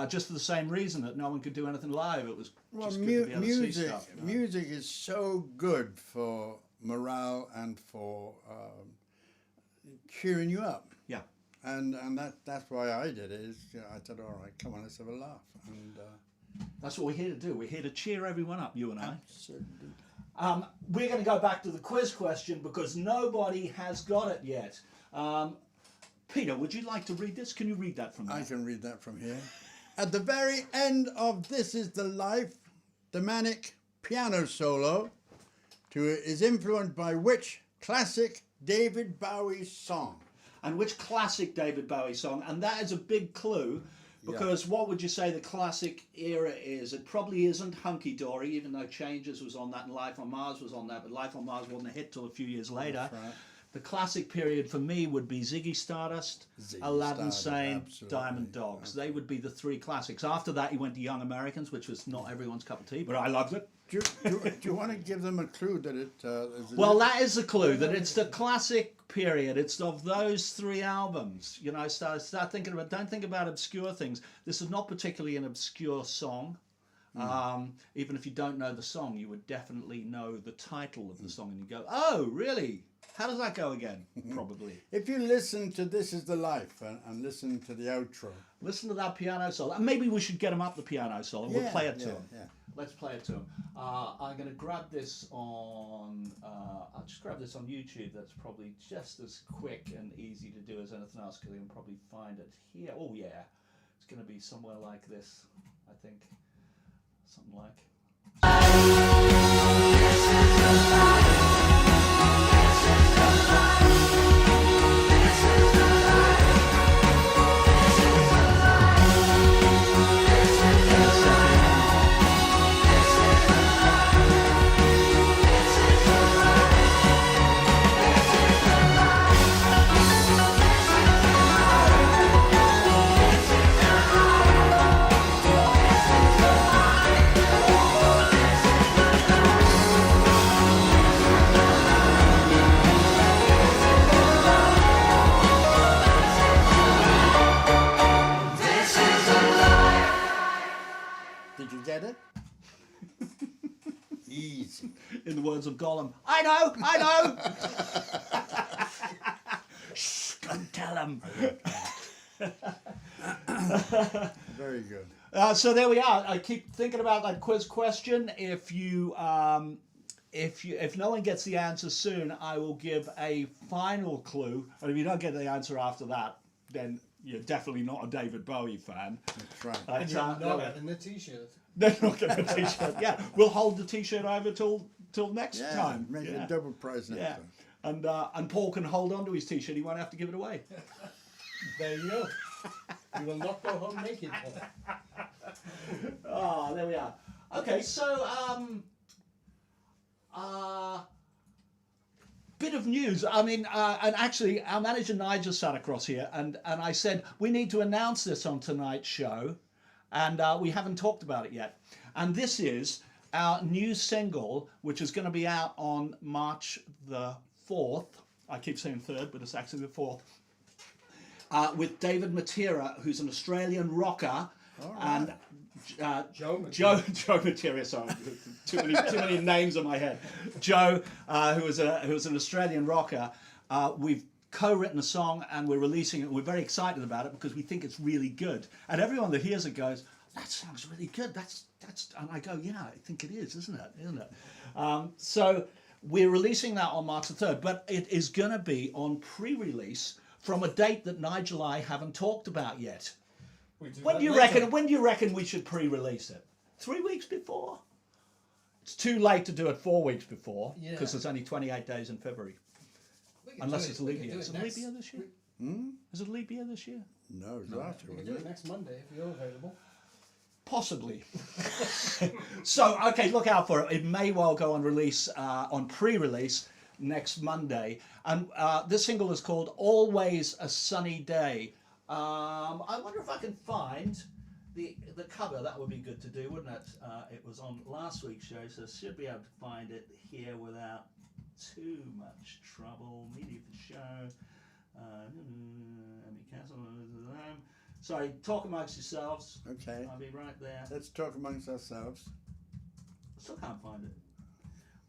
A: just for the same reason that no one could do anything live. It was
E: well,
A: just good to be able to see
E: music
A: stuff. You know?
E: music is so good for morale and for cheering you up.
A: Yeah.
E: And that's why I did it. Is I said, all right, come on, let's have a laugh. And
A: That's what we're here to do. We're here to cheer everyone up, you and I.
E: absolutely.
A: We're going to go back to the quiz question because nobody has got it yet. Peter, would you like to read this? Can you read that from
E: I
A: there?
E: can read that from here. At the very end of This Is the Life, the manic piano solo is influenced by which classic David Bowie song?
A: And which classic David Bowie song? And that is a big clue because what would you say the classic era is? It probably isn't Hunky Dory, even though Changes was on that and Life on Mars was on that, but Life on Mars wasn't a hit till a few years later.
E: Right.
A: The classic period for me would be Ziggy Stardust,
E: Ziggy
A: Aladdin
E: Stardust,
A: Sane,
E: absolutely.
A: Diamond Dogs. They would be the 3 classics. After that, he went to Young Americans, which was not everyone's cup of tea, but I loved it.
E: Do you want to give them a clue that it is a
A: Well, that is the clue, that it's the classic period. It's of those 3 albums. You know, start thinking about, don't think about obscure things. This is not particularly an obscure song. Even if you don't know the song, you would definitely know the title of the song and you go, oh, really? How does that go again? Probably.
E: If you listen to This Is the Life and listen to the outro.
A: Listen to that piano solo. And maybe we should get him up the piano solo. We'll play it to him.
E: Yeah.
A: Let's play it to him. I'm going to grab this on. I'll just grab this on YouTube. That's probably just as quick and easy to do as anything else because you can probably find it here. Oh yeah, it's going to be somewhere like this. I think something like.
E: Did you get it? Easy.
A: In the words of Gollum, I know. Shh, don't tell him.
E: Very good.
A: So there we are. I keep thinking about that quiz question. If no one gets the answer soon, I will give a final clue. And if you don't get the answer after that, then you're definitely not a David Bowie fan.
E: That's right.
A: But,
D: And you're not
A: no,
D: getting the t-shirt.
A: They're not getting a T-shirt. Yeah, we'll hold the T-shirt over till next
E: Yeah,
A: time.
E: make
A: yeah.
E: it double price next
A: Yeah,
E: time.
A: and Paul can hold on to his T-shirt. He won't have to give it away.
D: There you go. You will not go home naked, Paul.
A: Oh, there we are. Okay, so bit of news. I mean, and actually, our manager Nigel sat across here, and I said we need to announce this on tonight's show, and we haven't talked about it yet. And this is our new single, which is going to be out on March the 4th. I keep saying 3rd, but it's actually the 4th. With David Matera, who's an Australian rocker, and
D: Joe
A: Matera. Sorry, too many names in my head. Joe, who is an Australian rocker. We've co-written a song and we're releasing it. We're very excited about it because we think it's really good. And everyone that hears it goes, "That sounds really good." That's. And I go, "Yeah, I think it is, isn't it?" So we're releasing that on March the 3rd, but it is going to be on pre-release from a date that Nigel and I haven't talked about yet. When do you reckon we should pre-release it? 3 weeks before? It's too late to do it 4 weeks before because there's only 28 days in February. Unless it's a leap year. Is it a leap year this year? Is it a leap year this year?
E: No, it's last year,
D: We can
E: wasn't
D: do
E: it?
D: it next Monday if you're available.
A: Possibly. So, okay, look out for it. It may well go on release, on pre-release next Monday. And this single is called Always a Sunny Day. I wonder if I can find the cover. That would be good to do, wouldn't it? It was on last week's show, so I should be able to find it here without too much trouble. Media for show. Sorry, talk amongst yourselves.
E: Okay.
A: I'll be right there.
E: Let's talk amongst ourselves.
A: I still can't find it.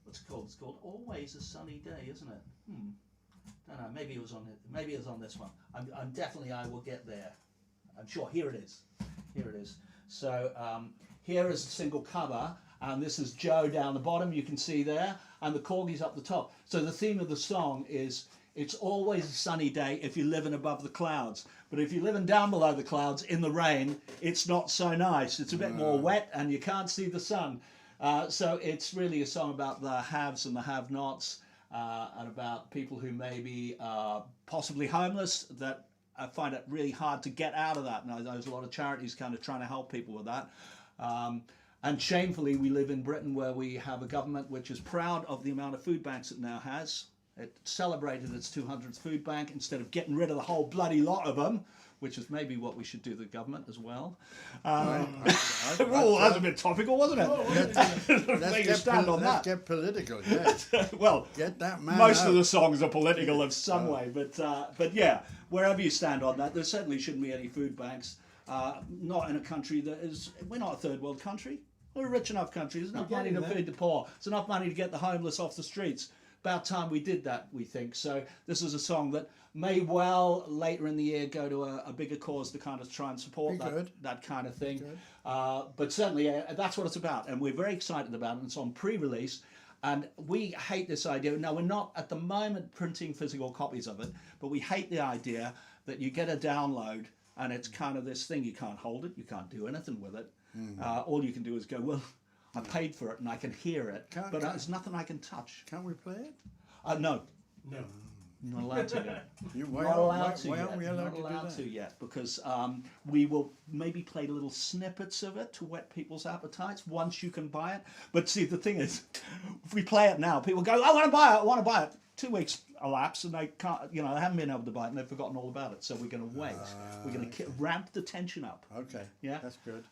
A: What's it called? It's called Always a Sunny Day, isn't it? Don't know. Maybe it was on it. Maybe it was on this one. I'm definitely. I will get there. I'm sure. Here it is. Here it is. So here is the single cover, and this is Joe down the bottom. You can see there, and the Korgis up the top. So the theme of the song is it's always a sunny day if you're living above the clouds. But if you're living down below the clouds in the rain, it's not so nice. It's a bit more wet, and you can't see the sun. So it's really a song about the haves and the have-nots, and about people who may be possibly homeless that find it really hard to get out of that. And there's a lot of charities kind of trying to help people with that. And shamefully, we live in Britain where we have a government which is proud of the amount of food banks it now has. It celebrated its 200th food bank instead of getting rid of the whole bloody lot of them, which is maybe what we should do to the government as well. That's a bit topical, wasn't it?
E: Let's get political, yes.
A: Well,
E: Get that man
A: most
E: out.
A: of the songs are political in some way, but yeah, wherever you stand on that, there certainly shouldn't be any food banks. Not in a country that is, we're not a third world country. We're a rich enough country. There's enough money to feed the poor. There's enough money to get the homeless off the streets. About time we did that, we think. So this is a song that may well later in the year go to a bigger cause to kind of try and support that kind of thing. But certainly that's what it's about, and we're very excited about it. It's on pre-release, and we hate this idea. Now, we're not at the moment printing physical copies of it, but we hate the idea that you get a download and it's kind of this thing. You can't hold it, you can't do anything with it. All you can do is go, well, I paid for it and I can hear it, but there's nothing I can touch.
E: Can't we play it?
A: No.
D: No.
A: Not allowed to yet.
E: Why
A: Not allowed
E: why aren't we allowed
A: Not
E: to do
A: allowed
E: that?
A: to yet, because we will maybe play little snippets of it to whet people's appetites once you can buy it. But see, the thing is, if we play it now, people go, "I want to buy it. I want to buy it." 2 weeks elapse and they can't, they haven't been able to buy it and they've forgotten all about it. So we're going to wait. We're going to ramp the tension up.
E: Okay.
A: Yeah.
E: That's good.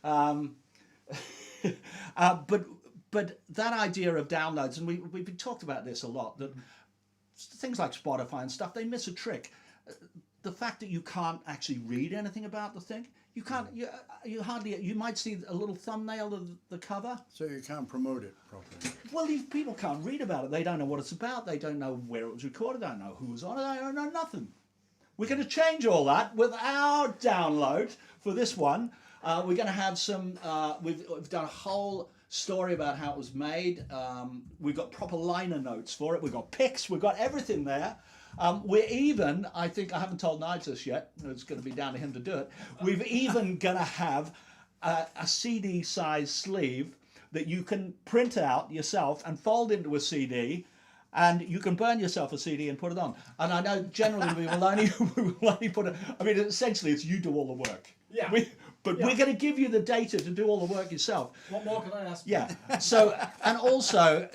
A: But that idea of downloads, and we've talked about this a lot, that things like Spotify and stuff, they miss a trick. The fact that you can't actually read anything about the thing, you can't, you might see a little thumbnail of the cover.
E: So you can't promote it properly.
A: Well, these people can't read about it. They don't know what it's about. They don't know where it was recorded. They don't know who was on it. They don't know nothing. We're going to change all that with our download for this one. We're going to have some, we've done a whole story about how it was made. We've got proper liner notes for it. We've got pics. We've got everything there. We're even, I think, I haven't told Nigel this yet. It's going to be down to him to do it. We've even going to have a CD size sleeve that you can print out yourself and fold into a CD, and you can burn yourself a CD and put it on. And I know generally we will only put it. I mean, essentially, it's you do all the work.
D: Yeah.
A: But we're going to give you the data to do all the work yourself.
D: What more can I ask?
A: Yeah. So, and also,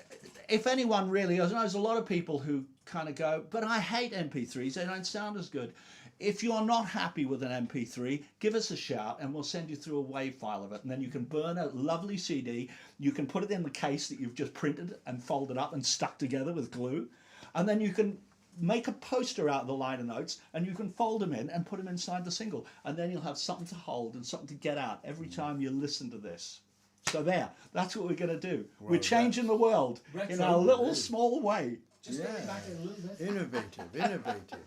A: if anyone really, I know there's a lot of people who kind of go, but I hate MP3s, they don't sound as good. If you're not happy with an MP3, give us a shout and we'll send you through a WAV file of it. And then you can burn a lovely CD. You can put it in the case that you've just printed and folded up and stuck together with glue. And then you can make a poster out of the liner notes and you can fold them in and put them inside the single. And then you'll have something to hold and something to get out every time you listen to this. So there, that's what we're going to do.
E: Well,
A: we're changing the world in a little small way.
D: Just getting back in a little bit.
E: Innovative.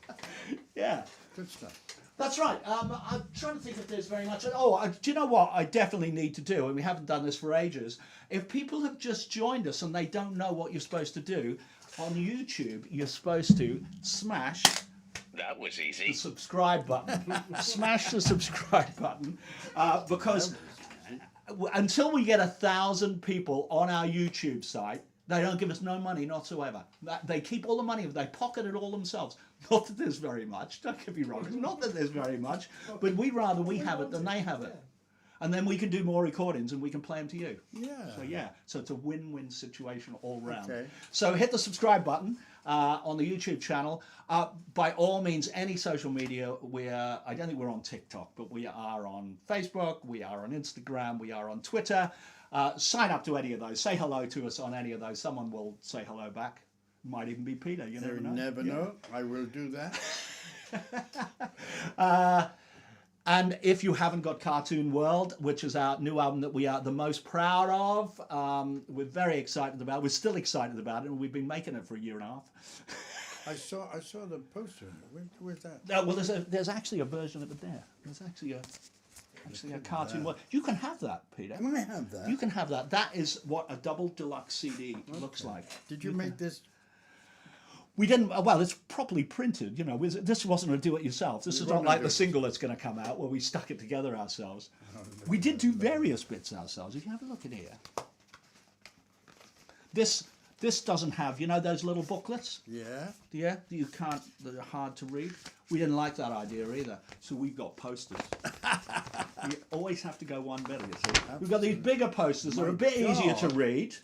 A: Yeah.
E: Good stuff.
A: That's right. I'm trying to think if there's very much. Oh, do you know what I definitely need to do? And we haven't done this for ages. If people have just joined us and they don't know what you're supposed to do, on YouTube, you're supposed to smash
G: That was
A: the
G: easy.
A: subscribe button. Smash the subscribe button because until we get 1,000 people on our YouTube site, they don't give us no money whatsoever. They keep all the money, they pocket it all themselves. Not that there's very much, don't get me wrong, it's not that there's very much, but we rather we have it than they have it. And then we can do more recordings and we can play them to you.
E: Yeah.
A: So it's a win-win situation all round.
E: Okay.
A: So hit the subscribe button on the YouTube channel. By all means, any social media, I don't think we're on TikTok, but we are on Facebook, we are on Instagram, we are on Twitter. Sign up to any of those. Say hello to us on any of those. Someone will say hello back. Might even be Peter. You never know.
E: Never
A: Yeah.
E: know. I will do that.
A: And if you haven't got Cartoon World, which is our new album that we are the most proud of, we're very excited about it. We're still excited about it, and we've been making it for a year and a half.
E: I saw the poster. Where's that?
A: Well, there's actually a version of it there. There's actually a Cartoon World. You can have that, Peter.
E: Can I have that?
A: You can have that. That is what a double deluxe CD looks like.
E: Did you make this?
A: We didn't. Well, it's properly printed. You know, this wasn't a do-it-yourself. This is not like the single that's going to come out where we stuck it together ourselves. We did do various bits ourselves. If you have a look in here, this doesn't have. You know those little booklets?
E: Yeah.
A: Yeah, that you can't. That are hard to read. We didn't like that idea either, so we've got posters. You always have to go one better. You see, we've got these bigger posters that are a bit easier to read.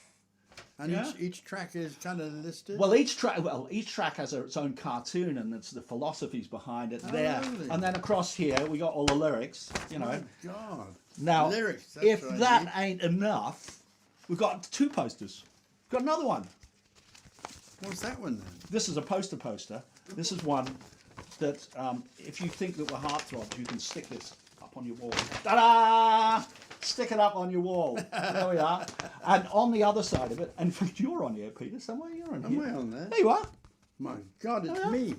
E: And
A: Yeah.
E: each track is kind of listed.
A: Well, each track has its own cartoon, and it's the philosophies behind it there.
E: really?
A: And then across here we got all the lyrics. You know.
E: My God.
A: Now,
E: Lyrics, that's
A: if
E: what I
A: that
E: need.
A: ain't enough, we've got 2 posters. We've got another one.
E: What's that one then?
A: This is a poster. This is one that, if you think that we're heartthrobs, you can stick this up on your wall. Ta-da! Stick it up on your wall. There we are. And on the other side of it, in fact, you're on here, Peter, somewhere. You're on here.
E: Am I on there?
A: There you are.
E: My God, it's
A: Yeah.
E: me.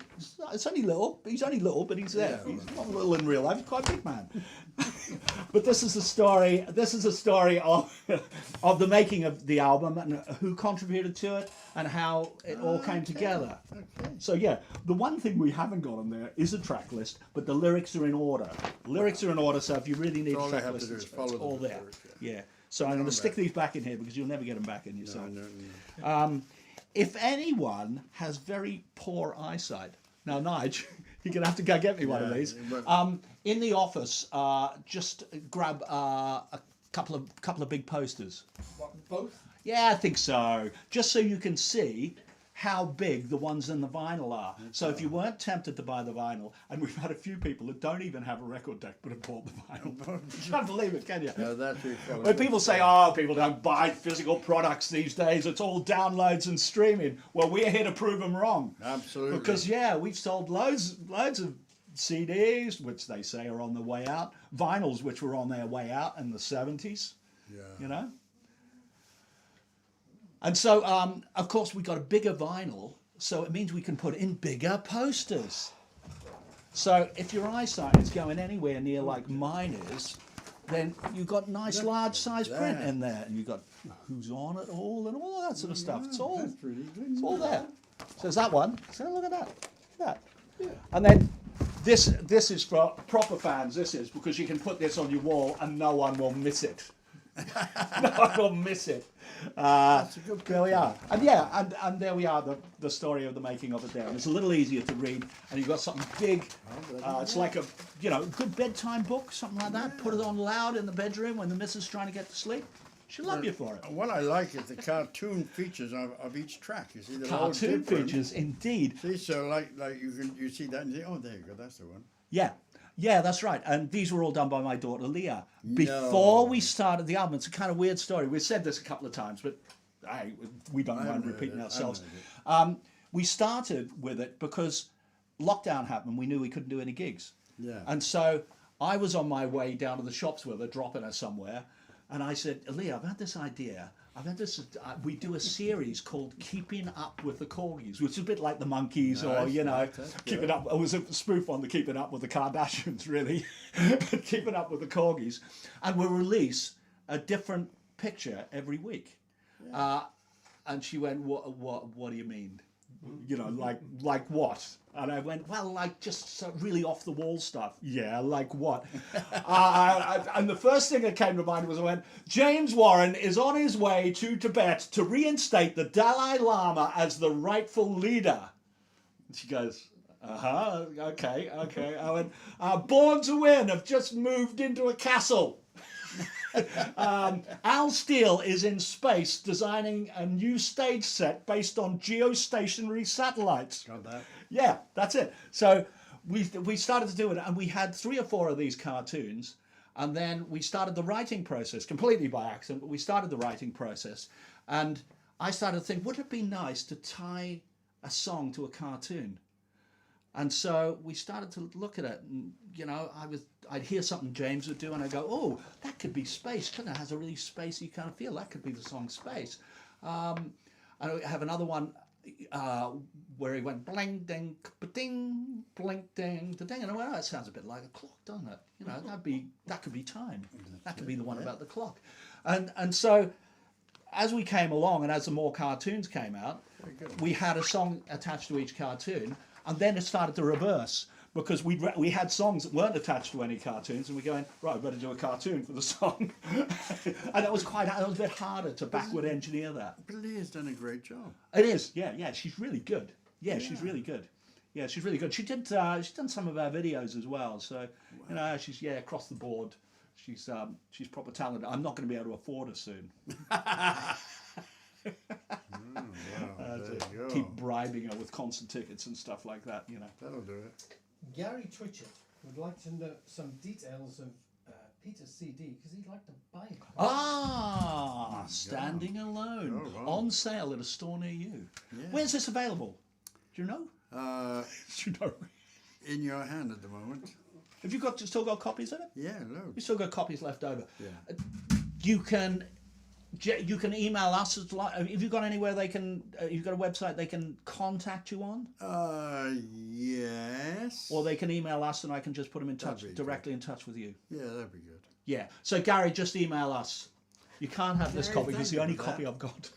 A: It's only little. He's only little, but he's there.
E: Yeah.
A: He's not little in real life. He's quite a big man. But this is the story. This is a story of the making of the album and who contributed to it and how it all came together.
E: Okay.
A: So yeah, the one thing we haven't got on there is a track list, but the lyrics are in order. Lyrics are in order, so if you really need
E: So all
A: a
E: I
A: track
E: have to
A: list,
E: do
A: it's
E: is follow
A: all
E: the
A: there.
E: lyrics,
A: Yeah. So I'm going to stick these back in here because you'll never get them back in yourself.
E: No.
A: If anyone has very poor eyesight, now Nige, you're gonna have to go get me one of
E: Yeah,
A: these.
E: but-
A: In the office, just grab a couple of big posters.
D: What, both?
A: Yeah, I think so. Just so you can see how big the ones in the vinyl are. So if you weren't tempted to buy the vinyl, and we've had a few people that don't even have a record deck but have bought the vinyl. You can't believe it, can you?
E: No, that's really funny.
A: When people say, oh, people don't buy physical products these days, it's all downloads and streaming. Well, we're here to prove them wrong.
E: Absolutely.
A: Because, yeah, we've sold loads of CDs, which they say are on the way out, vinyls, which were on their way out in the 70s,
E: Yeah.
A: you know? And so, of course, we got a bigger vinyl, so it means we can put in bigger posters. So if your eyesight is going anywhere near like mine is, then you've got nice large size print in there, and you've got who's on it all and all that sort of stuff. It's all
E: That's really good.
A: it's all there. So there's that one. So look at that. Look at that. And then This is for proper fans. This is because you can put this on your wall and no one will miss it. No one will miss it. There we are. And yeah, and there we are. The story of the making of it there. And it's a little easier to read, and you've got something big. It's like a good bedtime book, something like that. Put it on loud in the bedroom when the missus is trying to get to sleep. She'll love you for it.
E: What I like is the cartoon features of each track. You see, they're all
A: Cartoon
E: different.
A: features, indeed.
E: See, so like you see that and you say, oh, there you go, that's the one.
A: Yeah, that's right. And these were all done by my daughter Leah. Before we started the album, it's a kind of weird story. We've said this a couple of times, but we don't mind repeating ourselves. We started with it because lockdown happened. We knew we couldn't do any gigs.
E: Yeah.
A: And so I was on my way down to the shops with her, dropping her somewhere. And I said, Leah, I've had this idea. We do a series called Keeping Up with the Korgis, which is a bit like the Monkeys, or Keeping Up. It was a spoof on the Keeping Up with the Kardashians, really. Keeping Up with the Korgis, and we'll release a different picture every week. And she went, what do you mean? Like what? And I went, well, like just really off the wall stuff. Yeah, like what? And the first thing that came to mind was I went, James Warren is on his way to Tibet to reinstate the Dalai Lama as the rightful leader. And she goes, okay. I went, Born to Win have just moved into a castle. Al Steele is in space designing a new stage set based on geostationary satellites.
E: Got that?
A: Yeah, that's it. So we started to do it, and we had 3 or 4 of these cartoons, and then we started the writing process completely by accident. But we started the writing process, and I started to think, wouldn't it be nice to tie a song to a cartoon? And so we started to look at it, and I'd hear something James would do, and I'd go, oh, that could be Space, couldn't it? It has a really spacey kind of feel. That could be the song Space. And I have another one where he went bling ding ding blink ding ding, and I went, oh, that sounds a bit like a clock, doesn't it? That could be time. That could be the one about the clock. And so as we came along, and as the more cartoons came out, we had a song attached to each cartoon. And then it started to reverse, because we had songs that weren't attached to any cartoons, and we're going, right, we better do a cartoon for the song. And it was a bit harder to backward engineer that.
E: But Leah's done a great job.
A: It is, yeah, she's really good. Yeah, she's really good. Yeah, she's really good. She's done some of our videos as well, so she's across the board. She's proper talented. I'm not going to be able to afford her soon. Keep bribing her with concert tickets and stuff like that,
E: That'll do it.
D: Gary Twitchett would like to know some details of Peter's CD because he'd like to buy it.
A: Standing Alone.
E: Oh, wow.
A: On sale at a store near you.
E: Yeah.
A: Where's this available? Do you know? Do you know?
E: In your hand at the moment.
A: Have you still got copies of it?
E: Yeah, loads.
A: You still got copies left over.
E: Yeah.
A: You can email us. Have you got anywhere you've got a website they can contact you on?
E: Yes.
A: Or they can email us, and I can just put them directly in touch with you.
E: Yeah, that'd be good.
A: Yeah. So Gary, just email us. You can't have this copy because it's the only copy I've got.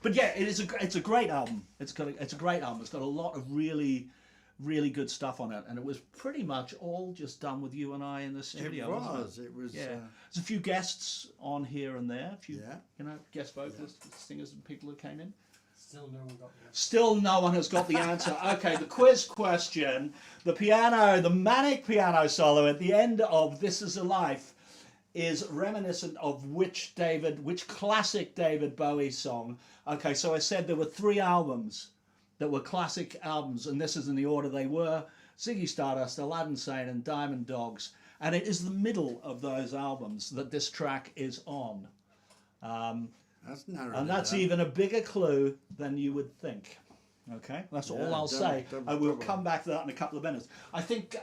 A: But yeah, it's a great album. It's a great album. It's got a lot of really, really good stuff on it, and it was pretty much all just done with you and I in the studio.
E: It was.
A: Yeah. There's a few guests on here and there. A few, guest vocalists, singers, and people who came in. Still no one has got the answer. Okay, the quiz question: the manic piano solo at the end of "This Is a Life" is reminiscent of which classic David Bowie song? Okay, so I said there were 3 albums that were classic albums, and this is in the order they were: Ziggy Stardust, Aladdin Sane, and Diamond Dogs. And it is the middle of those albums that this track is on.
E: That's narrow.
A: And that's even a bigger clue than you would think. Okay, that's all I'll say. And we'll come back to that in a couple of minutes. I think,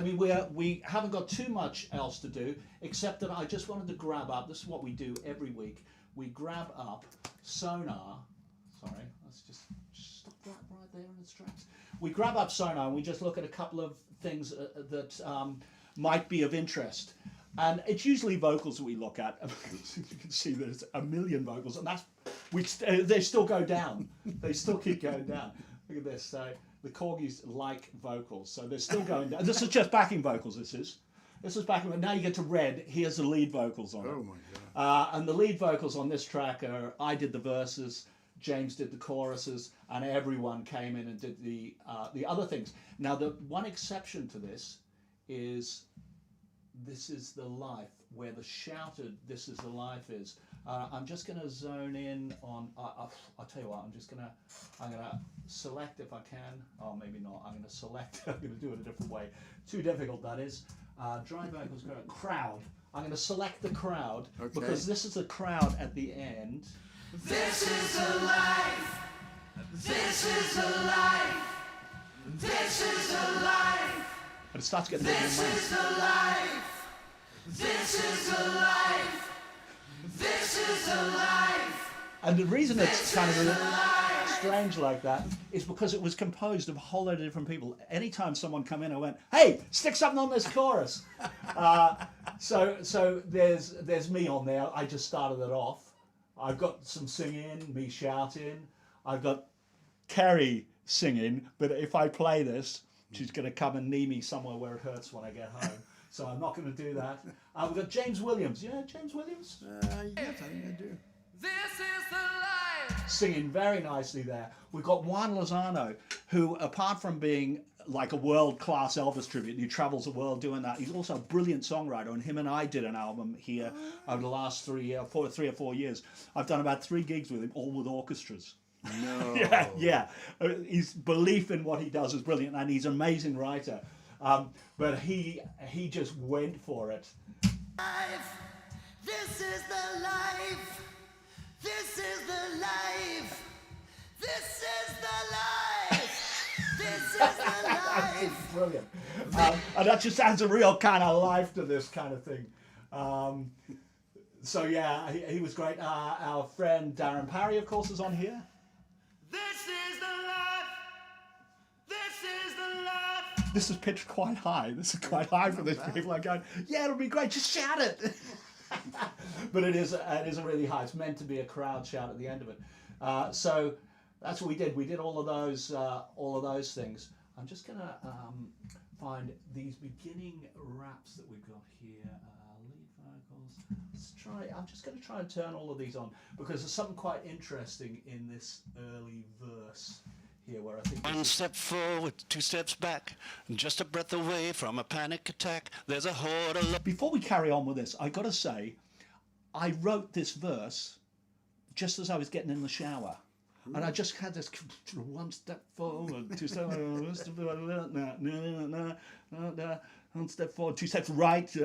A: we haven't got too much else to do, except that I just wanted to grab up, this is what we do every week, we grab up Sonar. Sorry, let's just stop that right there in its tracks. We grab up Sonar and we just look at a couple of things that might be of interest. And it's usually vocals that we look at. You can see there's a million vocals, and they still go down. They still keep going down. Look at this. So the Korgis like vocals, so they're still going down. This is just backing vocals, this is backing. Now you get to red, here's the lead vocals on it.
E: Oh my God.
A: And the lead vocals on this track are, I did the verses, James did the choruses, and everyone came in and did the other things. Now, the one exception to this is This Is the Life, where the shouted This Is the Life is. I'm just going to zone in on, I'll tell you what, I'm going to select if I can. Oh, maybe not. I'm going to select, I'm going to do it a different way. Too difficult, that is. Dry vocals, crowd. I'm going to select the crowd, because this is the crowd at the end.
C: This is a life. This is a life. This is a life.
A: And it starts getting a bit more
C: This is a life. This is a life. This is a life.
A: And the reason it's kind of strange like that is because it was composed of a whole load of different people. Anytime someone come in, I went, "Hey, stick something on this chorus." So there's me on there. I just started it off. I've got some singing, me shouting. I've got Karrie singing, but if I play this, she's going to come and knee me somewhere where it hurts when I get home. So I'm not going to do that. We've got James Williams. You know James Williams?
E: Yes, I think I do.
C: This is the life.
A: Singing very nicely there. We've got Juan Lozano, who, apart from being like a world-class Elvis tribute, he travels the world doing that. He's also a brilliant songwriter, and him and I did an album here over the last 3 or 4 years. I've done about 3 gigs with him, all with orchestras.
E: No.
A: Yeah. His belief in what he does is brilliant, and he's an amazing writer. But he just went for it.
C: Life. This is the life. This is the life. This is the life. This is the life.
A: It's brilliant. And that just adds a real kind of life to this kind of thing. So yeah, he was great. Our friend Darren Parry, of course, is on here.
C: This is the life. This is the life.
A: This is pitched quite high. This is quite high for these people. Are going, yeah, it'll be great. Just shout it. But it is a really high. It's meant to be a crowd shout at the end of it. So that's what we did. We did all of those things. I'm just gonna find these beginning raps that we've got here. Lead vocals. Let's try. I'm just going to try and turn all of these on because there's something quite interesting in this early verse here, where I think.
B: One step forward, 2 steps back, just a breath away from a panic attack. There's a horde of
A: Before we carry on with this, I got to say, I wrote this verse just as I was getting in the shower. And I just had this 1 step forward, 2 steps, 1 step forward, 2 steps right, you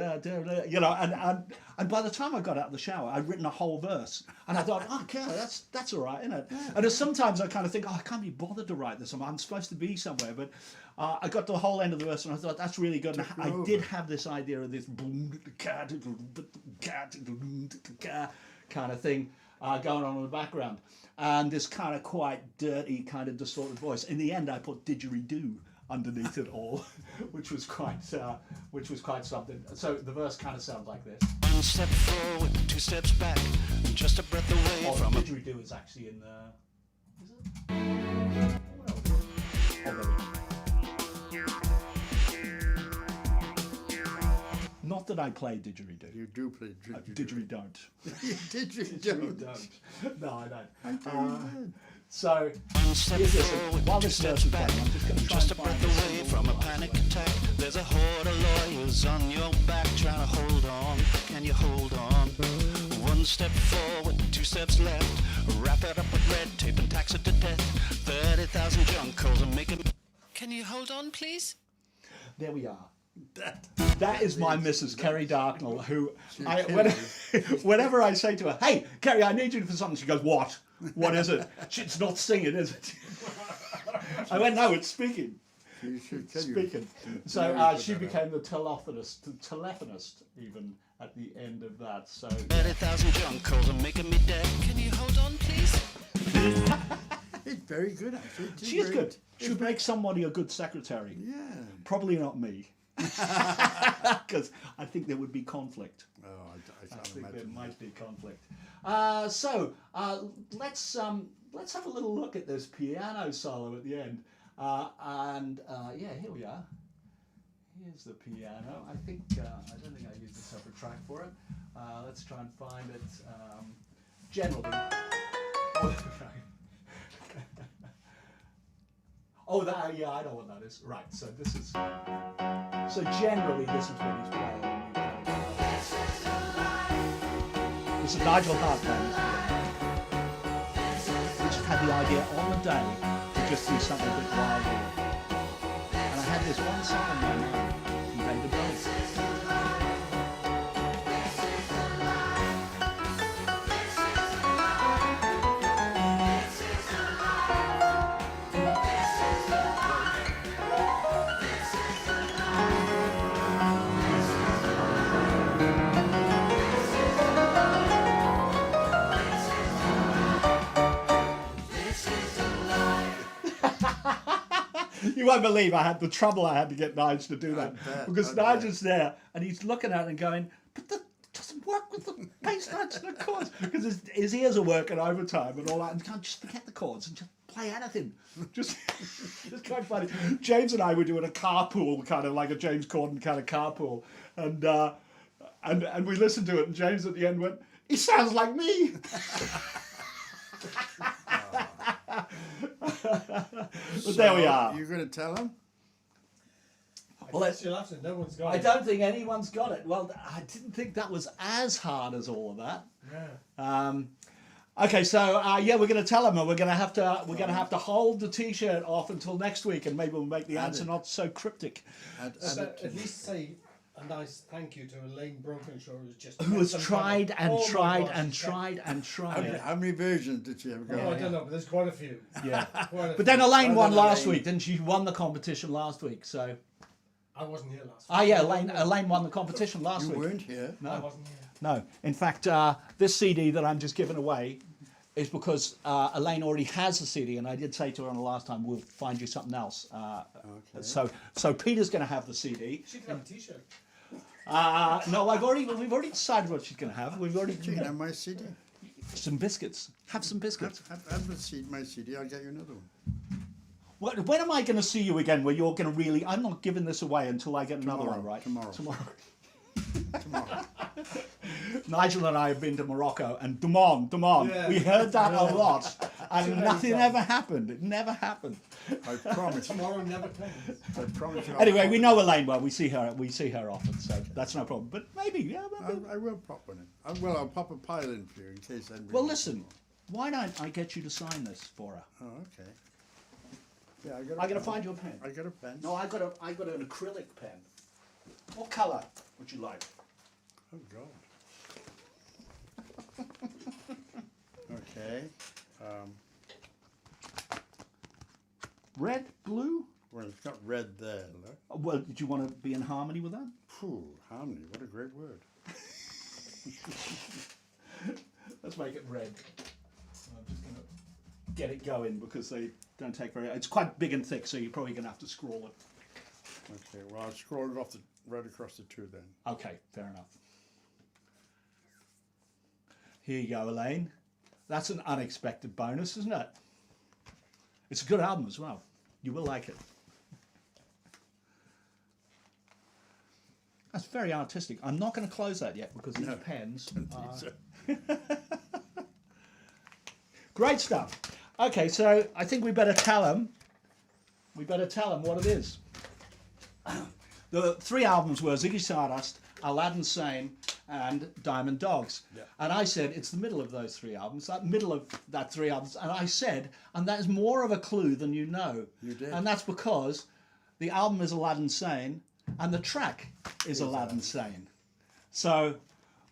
A: know. And by the time I got out of the shower, I'd written a whole verse, and I thought, oh, okay, that's all right, isn't it? And there's sometimes I kind of think, oh, I can't be bothered to write this. I'm supposed to be somewhere, but I got to the whole end of the verse, and I thought that's really good. And I did have this idea of this kind of thing going on in the background, and this kind of quite dirty, kind of distorted voice. In the end, I put didgeridoo underneath it all, which was quite something. So the verse kind of sounds like this.
B: 1 step forward, 2 steps back, just a breath away from a
A: Didgeridoo is actually in the. Is it? Not that I play didgeridoo.
E: You do play didgeridoo.
A: Didgeridoo don't.
E: Didgeridoo.
A: Don't. No, I don't.
E: I'm very good.
A: So,
B: step
A: here's this.
B: forward,
A: While
B: 2
A: this
B: steps
A: verse is
B: back,
A: playing, I'm just going to try
B: just a
A: and find
B: breath
A: this
B: away
A: little
B: from a
A: line.
B: panic attack. There's a horde of lawyers on your back trying to hold on. Can you hold on? 1 step forward, 2 steps left. Wrap it up with red tape and tax it to death. 30,000 junk calls and make it. Can you hold on, please?
A: There we are. That is my Mrs. Kerry Darknell, who whenever I say to her, "Hey, Kerry, I need you for something," she goes, "What? What is it?" It's not singing, is it? I went, "No, it's speaking."
E: You should tell
A: Speaking.
E: you.
A: So she became the telephonist even at the end of that. So
B: 30,000 junk calls and making me dead. Can you hold on, please?
E: It's very good, actually.
A: she is good. She would make somebody a good secretary.
E: Yeah.
A: Probably not me. Because I think there would be conflict.
E: Oh, I
A: I
E: can't
A: think there
E: imagine.
A: might be conflict. So let's have a little look at this piano solo at the end. Yeah, here we are. Here's the piano. I think I don't think I used a separate track for it. Let's try and find it. Generally. Oh, that, yeah, I know what that is. Right, so this is. So generally, this is what he's playing. This is Nigel Hart playing this. We just had the idea on the day to just do something a bit wilder. And I had this one song in my mind from David Bowie. You won't believe the trouble I had to get Nigel to do that. Because Nigel's there and he's looking at it and going, but that doesn't work with the bass notes and the chords. Because his ears are working overtime and all that. And you can't just forget the chords and just play anything. Just it's quite funny. James and I were doing a carpool, kind of like a James Corden kind of carpool. And we listened to it and James at the end went, he sounds like me. But there we are.
E: You're going to tell him?
D: Well, you'll have to. No one's got
A: I
D: it.
A: don't think anyone's got it. Well, I didn't think that was as hard as all of that.
D: Yeah.
A: Okay, so yeah, we're going to tell them, and we're going to have to hold the T-shirt off until next week, and maybe we'll make the answer not so cryptic.
D: So at least say a nice thank you to Elaine Brokenshire,
A: Who has tried and tried and tried and tried.
E: How many versions did she ever go?
D: Oh, I don't know, but there's quite a few.
A: Yeah.
D: Quite a
A: But then
D: few.
A: Elaine won last
E: Elaine.
A: week, didn't she? She won the competition last week, so.
D: I wasn't here last week.
A: Ah, yeah, Elaine won the competition last
E: You
A: week.
E: weren't here.
D: I wasn't here.
A: No, in fact, this CD that I'm just giving away is because Elaine already has a CD, and I did say to her on the last time, we'll find you something else.
E: Okay.
A: So Peter's going to have the CD.
D: She can have a T-shirt.
A: No, we've already decided what she's going to have. We've already
E: You can have my CD.
A: some biscuits. Have some biscuits.
E: Have my CD. I'll get you another one.
A: When am I going to see you again? Where you're going to really? I'm not giving this away until I get another
E: Tomorrow,
A: one, right?
E: tomorrow. Tomorrow.
A: Nigel and I have been to Morocco and Damon.
D: Yeah.
A: We heard that a lot, and nothing ever happened. It never happened.
E: I promise.
D: Tomorrow never comes.
E: I promise you.
A: Anyway, we know Elaine well. We see her often, so that's no problem. But maybe, yeah. Maybe.
E: I will pop one in. I'll pop a pile in for you in case anybody.
A: Well, listen. Why don't I get you to sign this for her?
E: Oh, okay. Yeah,
A: I'm going to find you a pen.
E: I got a pen.
A: No, I got an acrylic pen. What colour would you like?
E: Oh God. Okay.
A: Red, blue?
E: Well, it's got red there. Look.
A: Well, did you want to be in harmony with that?
E: Phew, harmony. What a great word.
A: Let's make it red. I'm just going to get it going because they don't take very. It's quite big and thick, so you're probably going to have to scroll it.
E: Okay. Well, I'll scroll it off right across the two then.
A: Okay, fair enough. Here you go, Elaine. That's an unexpected bonus, isn't it? It's a good album as well. You will like it. That's very artistic. I'm not going to close that yet because these pens are... Great stuff. Okay, so I think we better tell them. We better tell them what it is. The three albums were Ziggy Stardust, Aladdin Sane, and Diamond Dogs.
E: Yeah.
A: And I said it's the middle of those three albums, that middle of that three albums. And I said, and that is more of a clue than you know.
E: You did.
A: And that's because the album is Aladdin Sane, and the track is Aladdin Sane. So,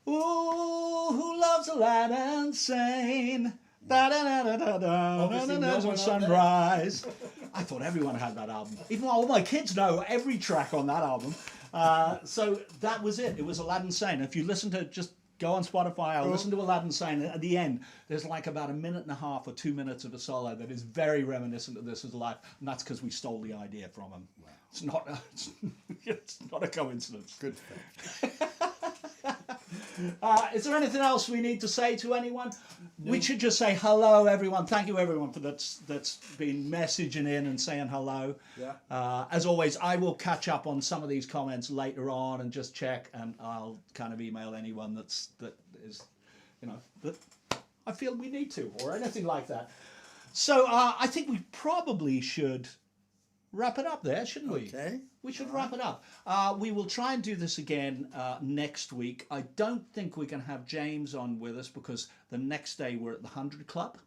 A: ooh, who loves Aladdin Sane? Da da da da da da.
D: Obviously no one out
A: Sunrise. I thought everyone had that album. Even all my kids know every track on that album. So that was it. It was Aladdin Sane. If you listen to, just go on Spotify, I'll listen to Aladdin Sane. At the end, there's like about 1.5 minutes or 2 minutes of a solo that is very reminiscent of This Is Life, and that's because we stole the idea from him. Wow. It's not a coincidence.
E: Good.
A: Is there anything else we need to say to anyone? We should just say hello, everyone. Thank you, everyone, for that's been messaging in and saying hello.
E: Yeah.
A: As always, I will catch up on some of these comments later on and just check, and I'll kind of email anyone that is, that I feel we need to, or anything like that. So I think we probably should wrap it up there, shouldn't we?
E: Okay.
A: We should wrap it up. We will try and do this again next week. I don't think we can have James on with us because the next day we're at the 100 Club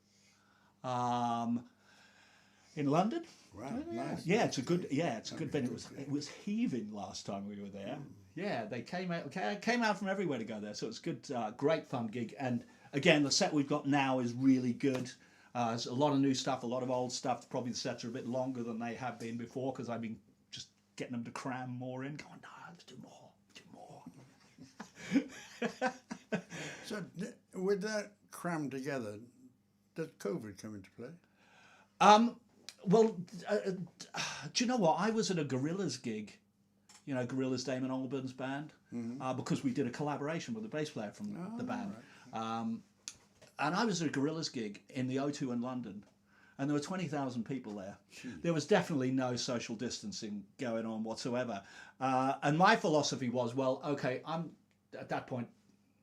A: in London.
E: Right. Nice.
A: Yeah, it's a good venue. It was heaving last time we were there. Yeah, they came out from everywhere to go there. So it's good, great fun gig. And again, the set we've got now is really good. There's a lot of new stuff, a lot of old stuff. Probably the sets are a bit longer than they have been before because I've been just getting them to cram more in. Going, no, let's do more.
E: So with that crammed together, does COVID come into play?
A: Well, do you know what? I was at a Gorillaz gig, Gorillaz, Damon Albarn's band, because we did a collaboration with the bass player from the band. Right. And I was at a Gorillaz gig in the O2 in London, and there were 20,000 people there. Jeez. There was definitely no social distancing going on whatsoever. And my philosophy was, well, okay, I'm at that point,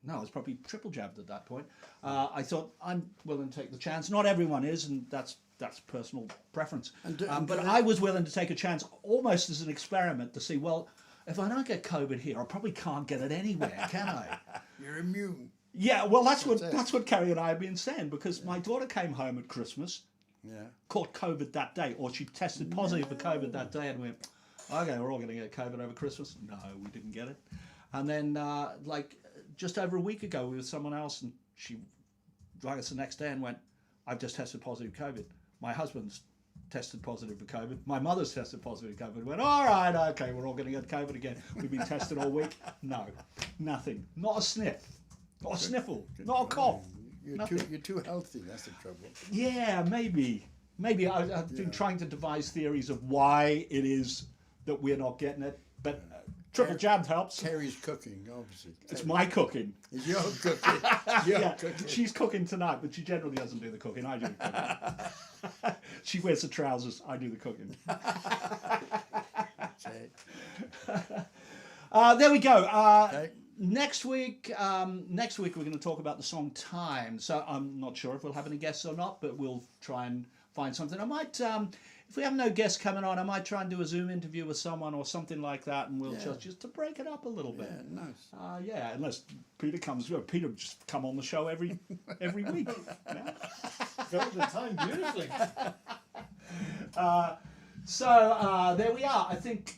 A: no, I was probably triple jabbed at that point. I thought, I'm willing to take the chance. Not everyone is, and that's personal preference. But I was willing to take a chance almost as an experiment to see, well, if I don't get COVID here, I probably can't get it anywhere, can I?
E: You're immune.
A: Yeah, well, that's what Karrie and I have been saying, because my daughter came home at Christmas, caught COVID that day, or she tested positive for COVID that day, and we went, okay, we're all going to get COVID over Christmas. No, we didn't get it. And then, just over a week ago, we were with someone else, and she rang us the next day and went, I've just tested positive for COVID. My husband's tested positive for COVID. My mother's tested positive for COVID. We went, all right, okay, we're all going to get COVID again. We've been tested all week. No, nothing. Not a sniff. Not a sniffle. Not a cough.
E: You're too healthy. That's the trouble.
A: Yeah, maybe. I've been trying to devise theories of why it is that we're not getting it, but triple jabbed helps.
E: Karrie's cooking, obviously.
A: It's my cooking.
E: It's your cooking. Cooking.
A: She's cooking tonight, but she generally doesn't do the cooking. I do the cooking. She wears the trousers. I do the cooking. There we go.
E: Okay.
A: Next week we're going to talk about the song Time. So I'm not sure if we'll have any guests or not, but we'll try and find something. I might, if we have no guests coming on, I might try and do a Zoom interview with someone or something like that, and we'll just to break it up a little bit.
E: Yeah, nice.
A: Unless Peter comes. Peter would just come on the show every week.
D: Filled the time beautifully.
A: So there we are. I think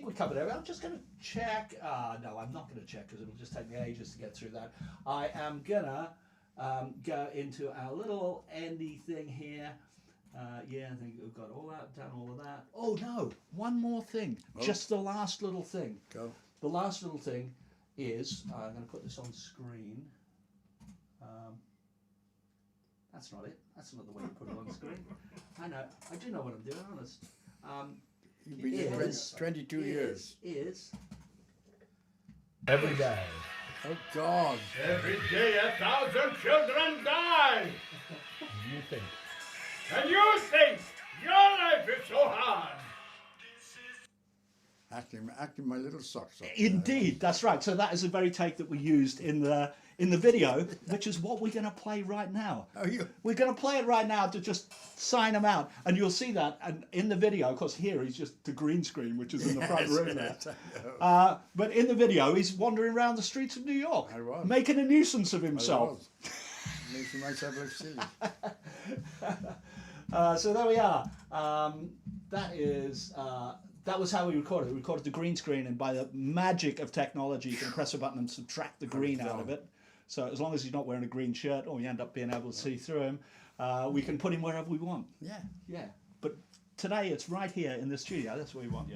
A: we covered everything. I'm just going to check. No, I'm not going to check because it'll just take me ages to get through that. I am going to go into our little endy thing here. I think we've got all that, done all of that. Oh no, one more thing. Just the last little thing.
E: Go.
A: The last little thing is, I'm going to put this on screen. That's not it. That's not the way you put it on screen. I know. I do know what I'm doing, honest.
E: You've been here 22 years.
A: Is
D: Every day.
E: Oh, God.
C: Every day 1,000 children die.
D: You think?
C: And you think your life is so hard.
E: Acting my little socks off.
A: Indeed, that's right. So that is the very take that we used in the video, which is what we're going to play right now. We're going to play it right now to just sign him out, and you'll see that. And in the video, of course, here he's just the green screen, which is in the front room there. But in the video, he's wandering around the streets of New York, making a nuisance of himself.
E: Making myself look silly.
A: So there we are. That was how we recorded it. We recorded the green screen, and by the magic of technology, you can press a button and subtract the green out of it. So as long as he's not wearing a green shirt, or you end up being able to see through him, we can put him wherever we want. Yeah. But today it's right here in the studio. That's what we want.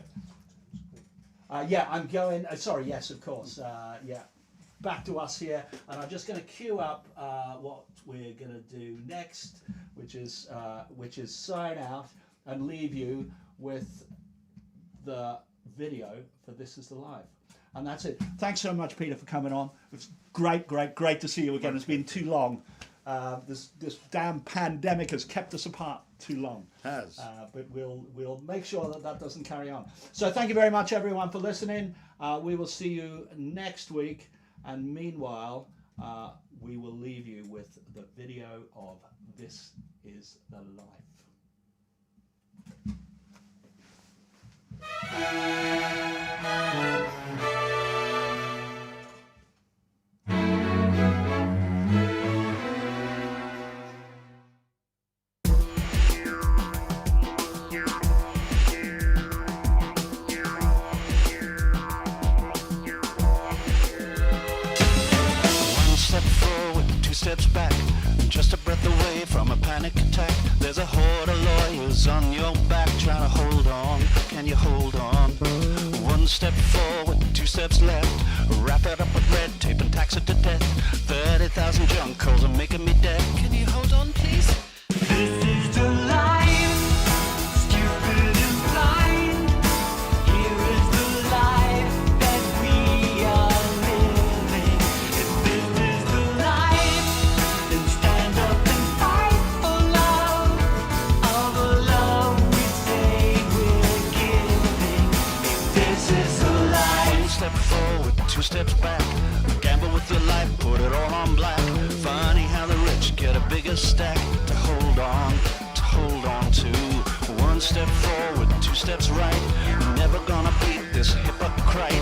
A: I'm going. Sorry. Yes, of course. Back to us here, and I'm just going to queue up what we're going to do next, which is sign out and leave you with the video for This Is the Life. And that's it. Thanks so much, Peter, for coming on. It's great to see you again. It's been too long. This damn pandemic has kept us apart too long.
E: Has.
A: But we'll make sure that doesn't carry on. So thank you very much, everyone, for listening. We will see you next week. And meanwhile, we will leave you with the video of This Is the Life.
B: Step forward, 2 steps back, just a breath away from a panic attack. There's a horde of lawyers on your back trying to hold on. Can you hold on? 1 step forward, 2 steps left. Wrap it up with red tape and tax it to death. 30,000 junk calls are making me dead. Can you hold on, please? This is the life, stupid and blind. Here is the life that we are living. If this is the life, then stand up and fight for love. All the love we say we're giving. If this is the life. 1 step forward, 2 steps back. Gamble with your life, put it all on black. Funny how the rich get a bigger stack to hold on to. 1 step forward, 2 steps right. Never gonna beat this hypocrite.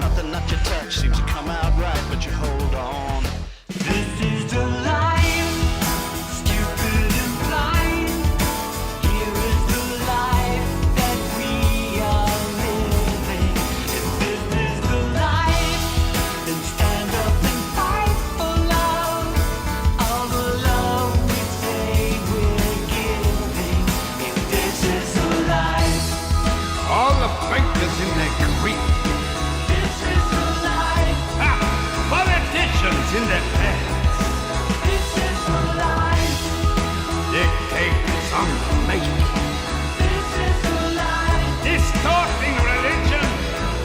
B: Nothing that you touch seems to come out right, but you hold on. This is the life, stupid and blind. Here is the life that we are living. If this is the life, then stand up and fight for love. All the love we say we're giving. If this is the life,
C: All the bankers in their creep.
B: this is the life,
C: Ha! Politicians in their pants.
B: this is the life,
C: Dictators on the make.
B: this is the life,
C: Distorting religion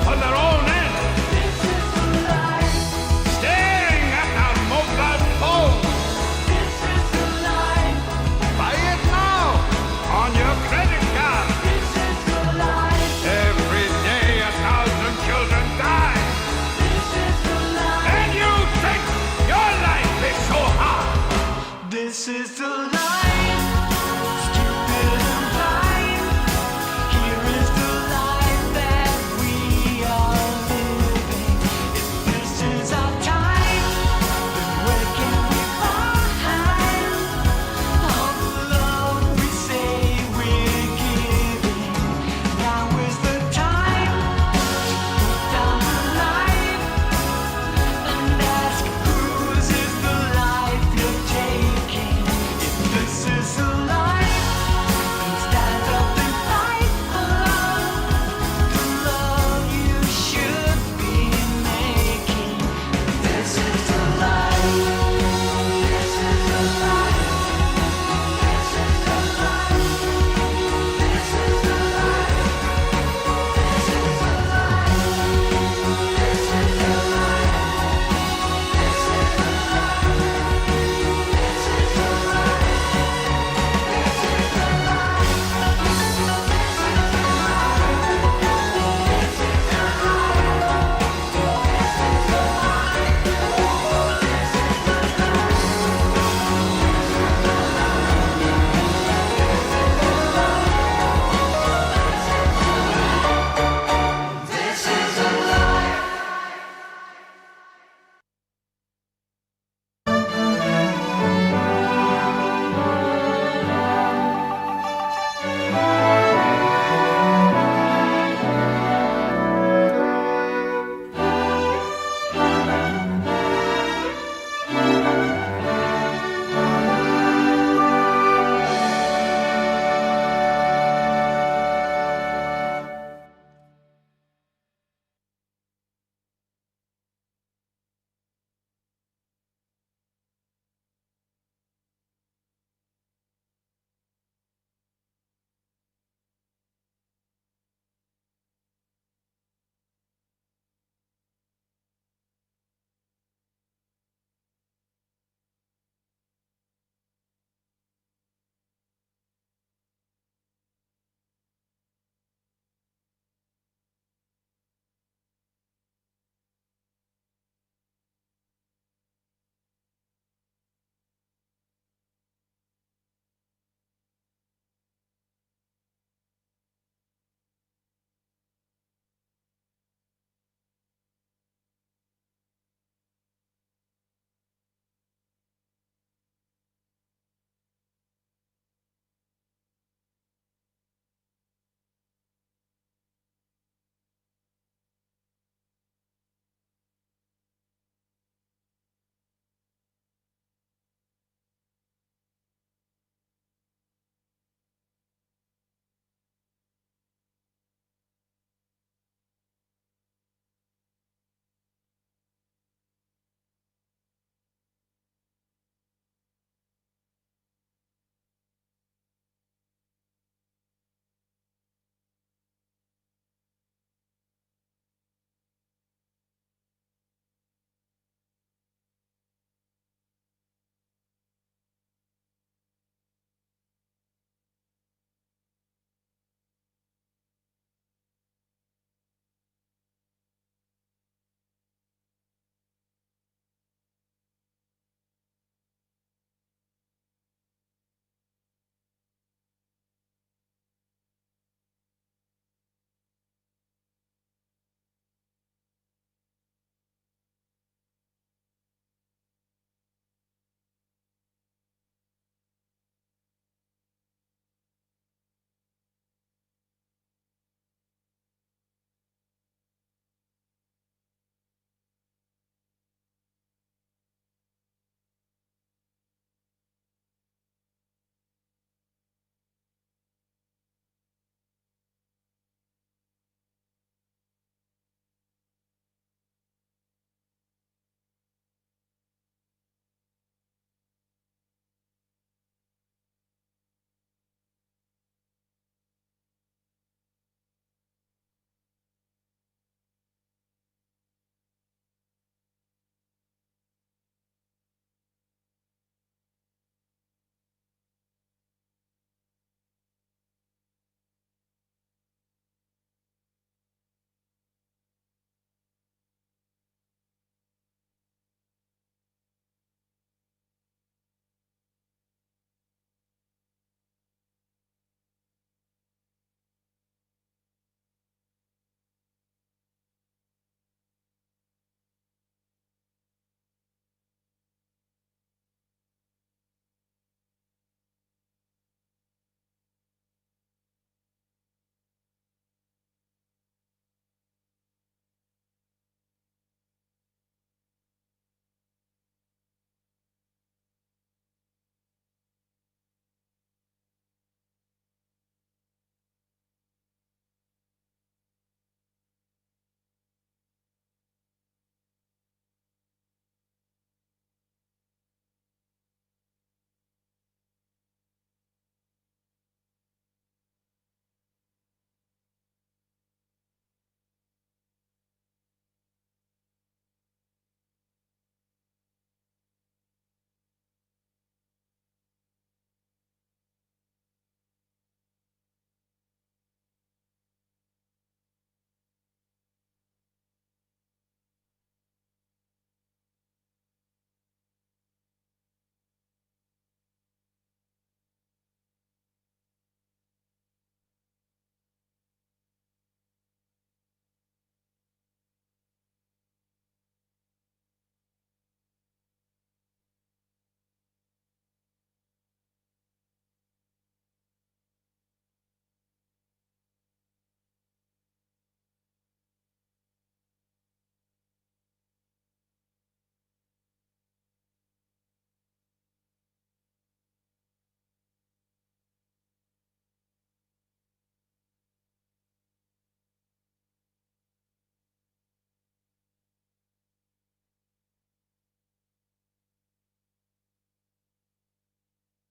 C: for their own ends.
B: this is the life,
C: Staring at our mobile phones.
B: this is the life,
C: Buy it now on your credit card.
B: this is the life,
C: Every day 1,000 children die.
B: this is the life,
C: And you think your life is so hard.
B: this is the life.